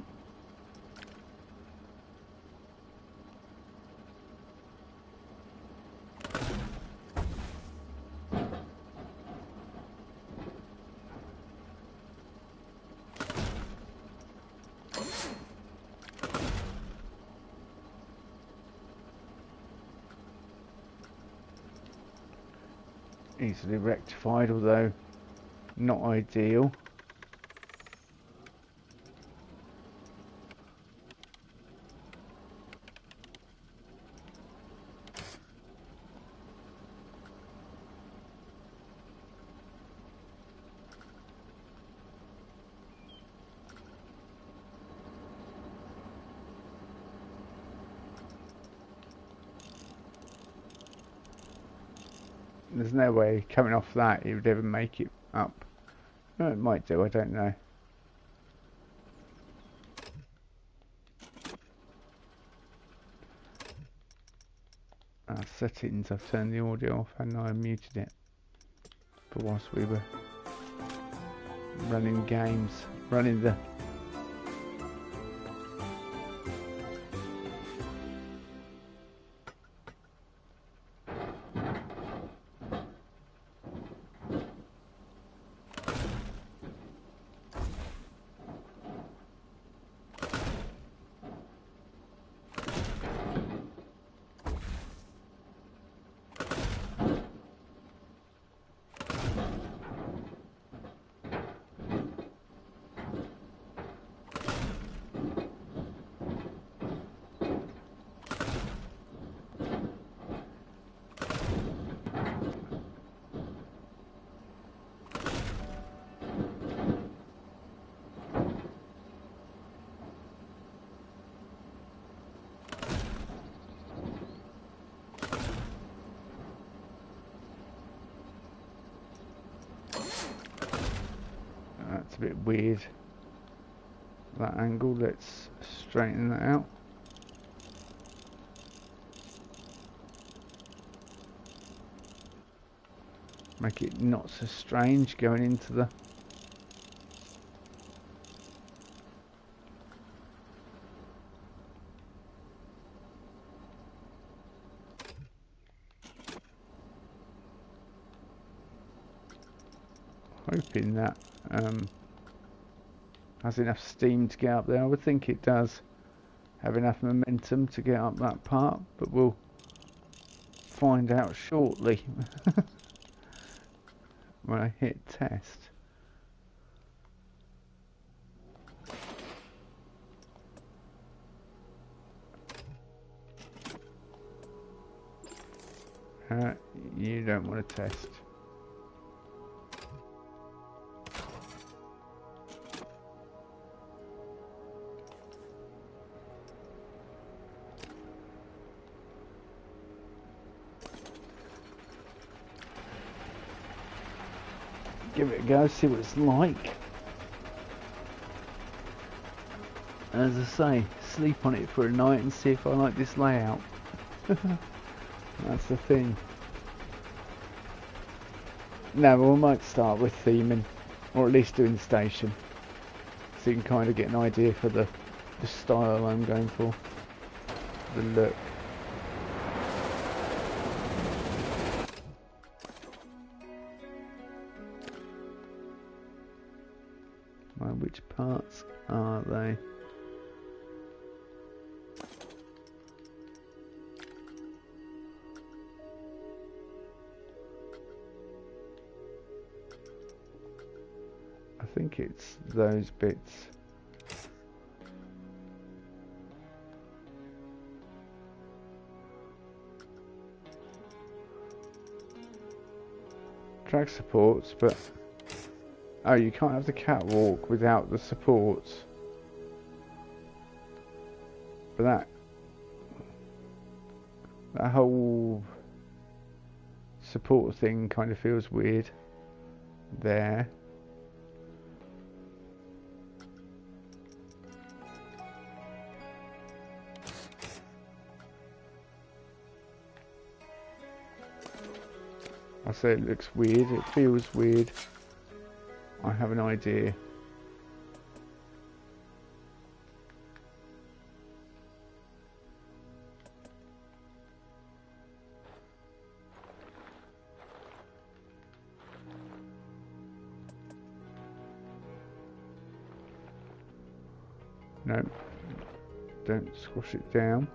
Easily rectified, although not ideal. There's no way coming off that it would ever make it up. No, it might do, I don't know. Settings, I've turned the audio off and I muted it. But whilst we were running games, running the That's a bit weird. That angle, let's straighten that out. Make it not so strange going into the... Hoping that has enough steam to get up there. I would think it does have enough momentum to get up that part, but we'll find out shortly when I hit test. You don't want to test. Give it a go, see what it's like. As I say, sleep on it for a night and see if I like this layout. That's the thing. No, we might start with theming, or at least doing the station, so you can kind of get an idea for the style I'm going for, the look. Which parts are they? I think it's those bits. Track supports, but oh, you can't have the catwalk without the supports. But that whole support thing kind of feels weird there. I say it looks weird, it feels weird. I have an idea. No, don't squash it down.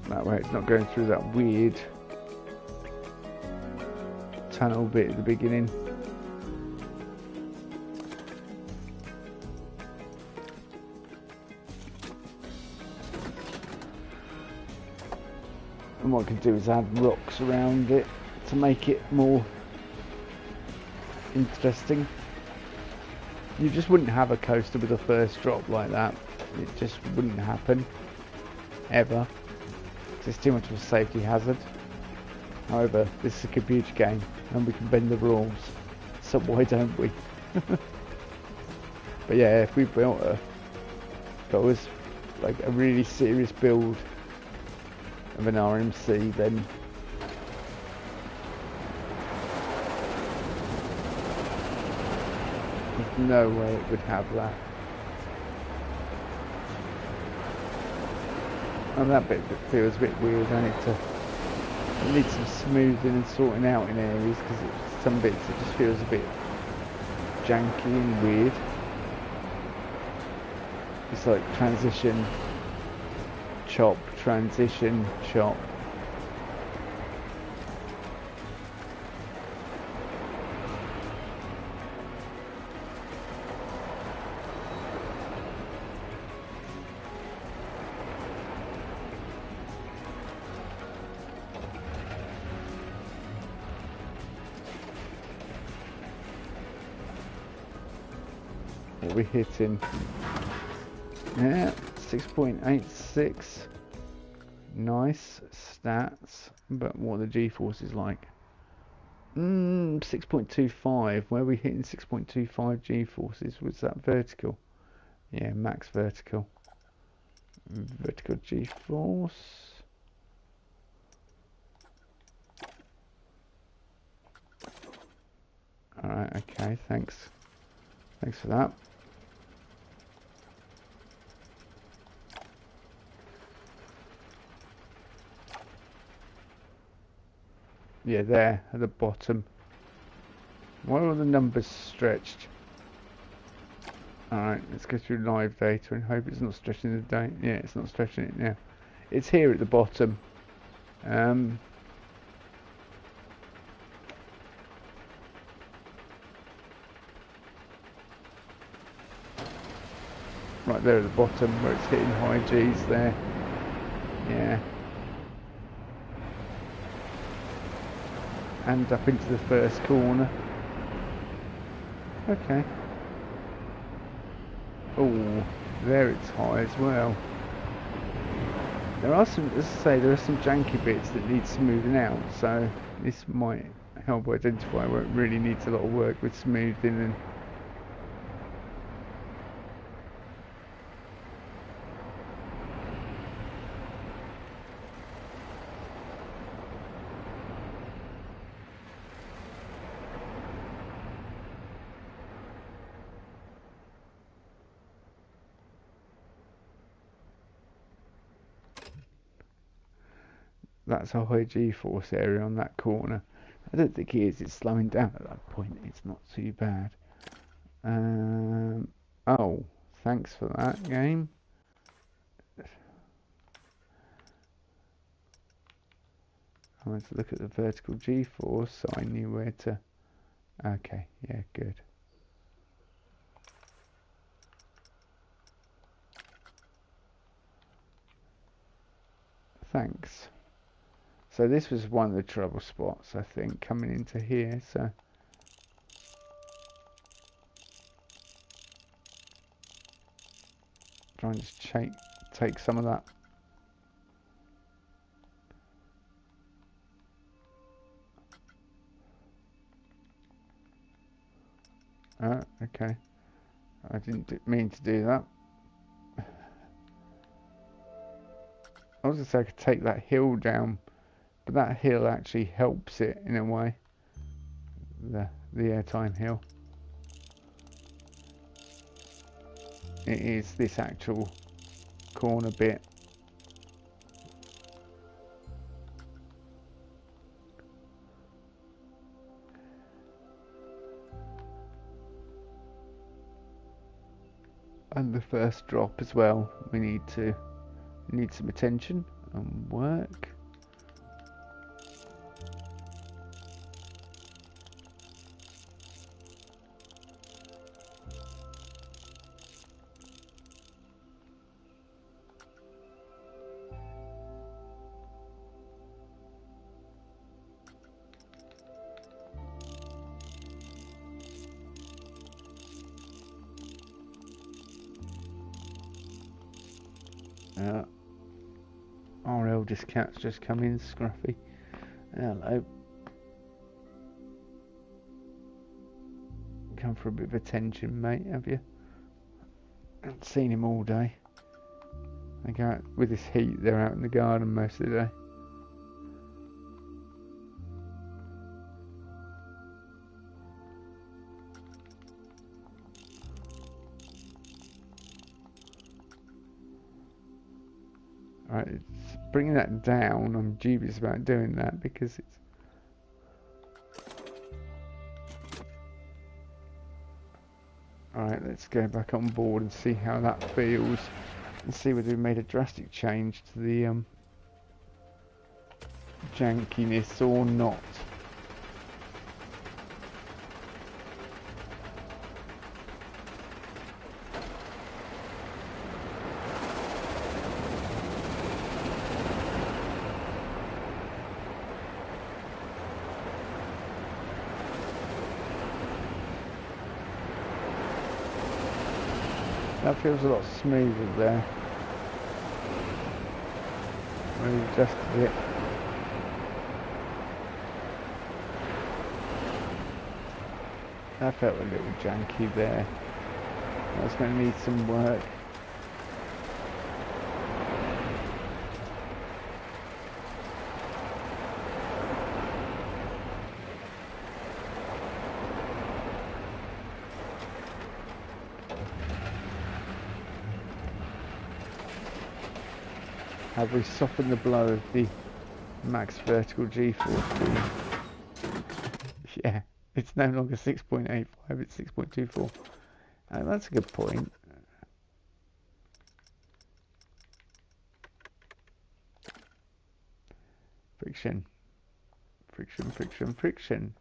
That way it's not going through that weird tunnel bit at the beginning. And what I can do is add rocks around it to make it more interesting. You just wouldn't have a coaster with a first drop like that. It just wouldn't happen ever. It's too much of a safety hazard. However, this is a computer game and we can bend the rules, so why don't we? But yeah, if it was like a really serious build of an RMC, then there's no way it would have that. And that bit feels a bit weird, and it needs some smoothing and sorting out in areas, because some bits it just feels a bit janky and weird. It's like transition, chop, transition, chop. What are we hitting? Yeah, 6.86. Nice stats. But what are the G-forces like? 6.25. Where are we hitting 6.25 G-forces? Was that vertical? Yeah, max vertical. Vertical G-force. Alright, okay, thanks. Thanks for that. Yeah, there at the bottom. Why are all the numbers stretched? Alright, let's go through live data and hope it's not stretching the data. Yeah, it's not stretching it now. It's here at the bottom. Right there at the bottom where it's hitting high G's there. Yeah. And up into the first corner. Okay. Oh, there it's high as well. There are some, as I say, there are some janky bits that need smoothing out, so this might help identify where it really needs a lot of work with smoothing and that's a high G-force area on that corner. I don't think it is, it's slowing down at that point, it's not too bad. Oh, thanks for that, game. I wanted to look at the vertical G-force so I knew where to... Okay, yeah, good. Thanks. So this was one of the trouble spots, I think, coming into here, so... Try and just take some of that. Okay. I didn't mean to do that. I was going to say I could take that hill down, but that hill actually helps it in a way. The airtime hill. It is this actual corner bit. And the first drop as well. We need some attention and work. Our eldest cat's just come in, Scruffy. Hello. Come for a bit of attention, mate, have you? haven't seen him all day. I go out with this heat, they're out in the garden most of the day. Alright, it's bringing that down. I'm dubious about doing that because it's... Alright, let's go back on board and see how that feels. And see whether we made a drastic change to the jankiness or not. That feels a lot smoother there. I adjusted it. That felt a little janky there. That's going to need some work. Have we softened the blow of the max vertical G-force? Yeah, it's no longer 6.85, it's 6.24. That's a good point. Friction. Friction, friction, friction.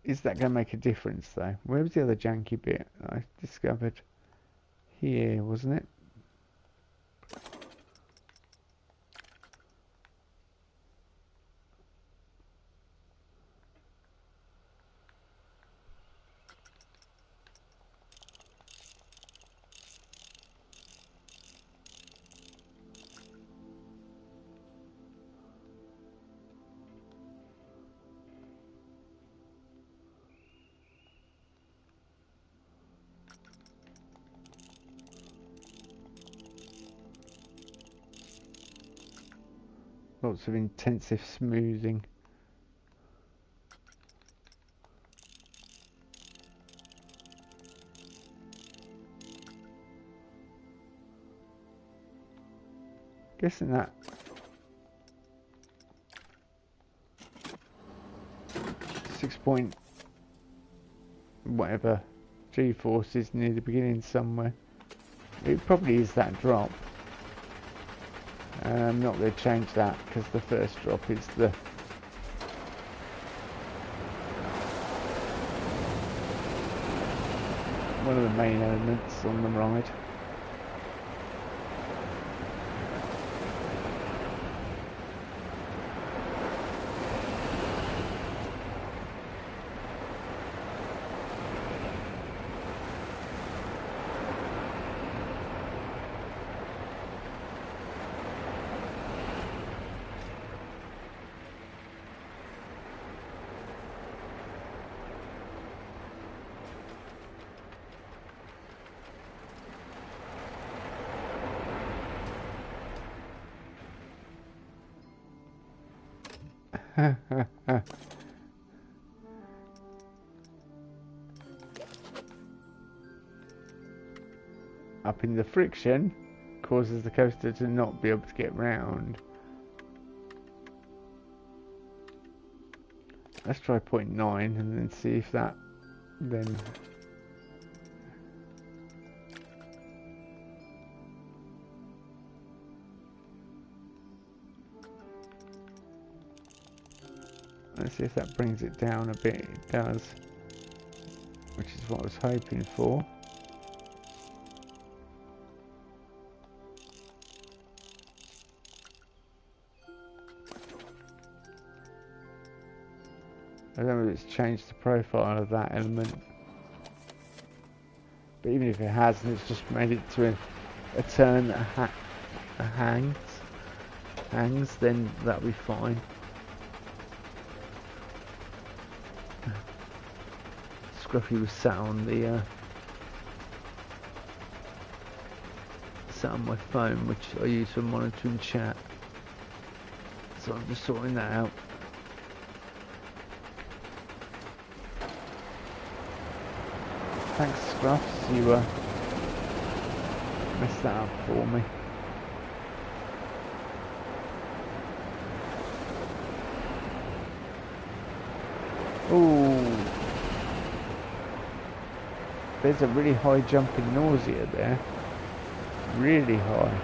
Is that going to make a difference though? Where was the other janky bit I discovered? Here, wasn't it? Lots of intensive smoothing. Guessing that 6 point whatever G-force is near the beginning somewhere. It probably is that drop. I'm not going to change that because the first drop is the one of the main elements on the ride. Upping the friction causes the coaster to not be able to get round. Let's try 0.9 and then see if that then... Let's see if that brings it down a bit. It does, which is what I was hoping for. I don't know if it's changed the profile of that element, but even if it hasn't, it's just made it to a turn that hangs, then that'll be fine. Scruffy was sat on the set on my phone, which I use for monitoring chat. So I'm just sorting that out. Thanks, Scruffs, you messed that up for me. Ooh. There's a really high jump in nausea there. Really high.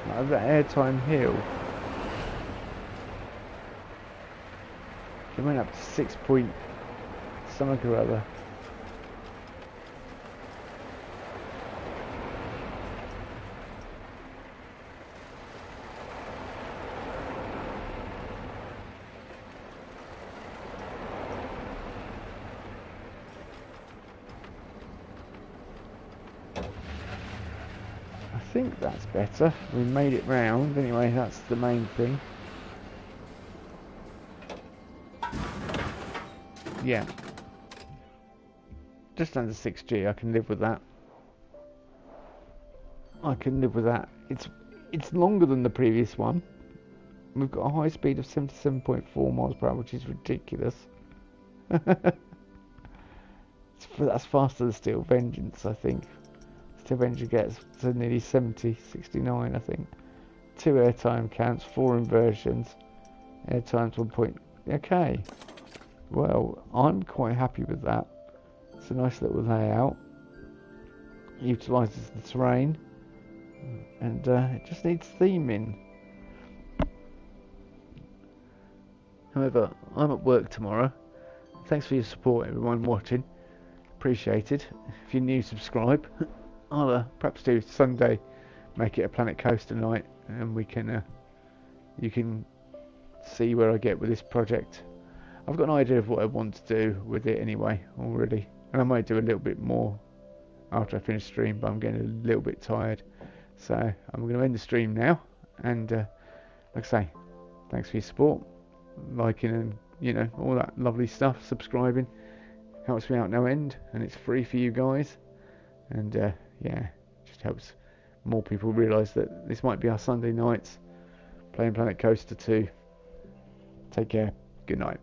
Like that airtime hill. It went up to 6 point something or other. I think that's better. We made it round. Anyway, that's the main thing. Yeah. Just under 6G, I can live with that. I can live with that. It's longer than the previous one. We've got a high speed of 77.4 miles per hour, which is ridiculous. That's faster than Steel Vengeance, I think. Steel Vengeance gets to nearly 70, 69, I think. 2 airtime counts, 4 inversions. Airtime's 1 point. Okay. Well, I'm quite happy with that. It's a nice little layout. Utilises the terrain. And it just needs theming. However, I'm at work tomorrow. Thanks for your support, everyone watching. Appreciated. If you're new, subscribe. I'll perhaps do Sunday, make it a Planet Coaster night, and we can you can see where I get with this project. I've got an idea of what I want to do with it anyway already, and I might do a little bit more after I finish stream, but I'm getting a little bit tired, so I'm going to end the stream now. And like I say, thanks for your support, liking, and all that lovely stuff. Subscribing helps me out no end, and it's free for you guys. And yeah, just helps more people realise that this might be our Sunday nights playing Planet Coaster 2. Take care. Good night.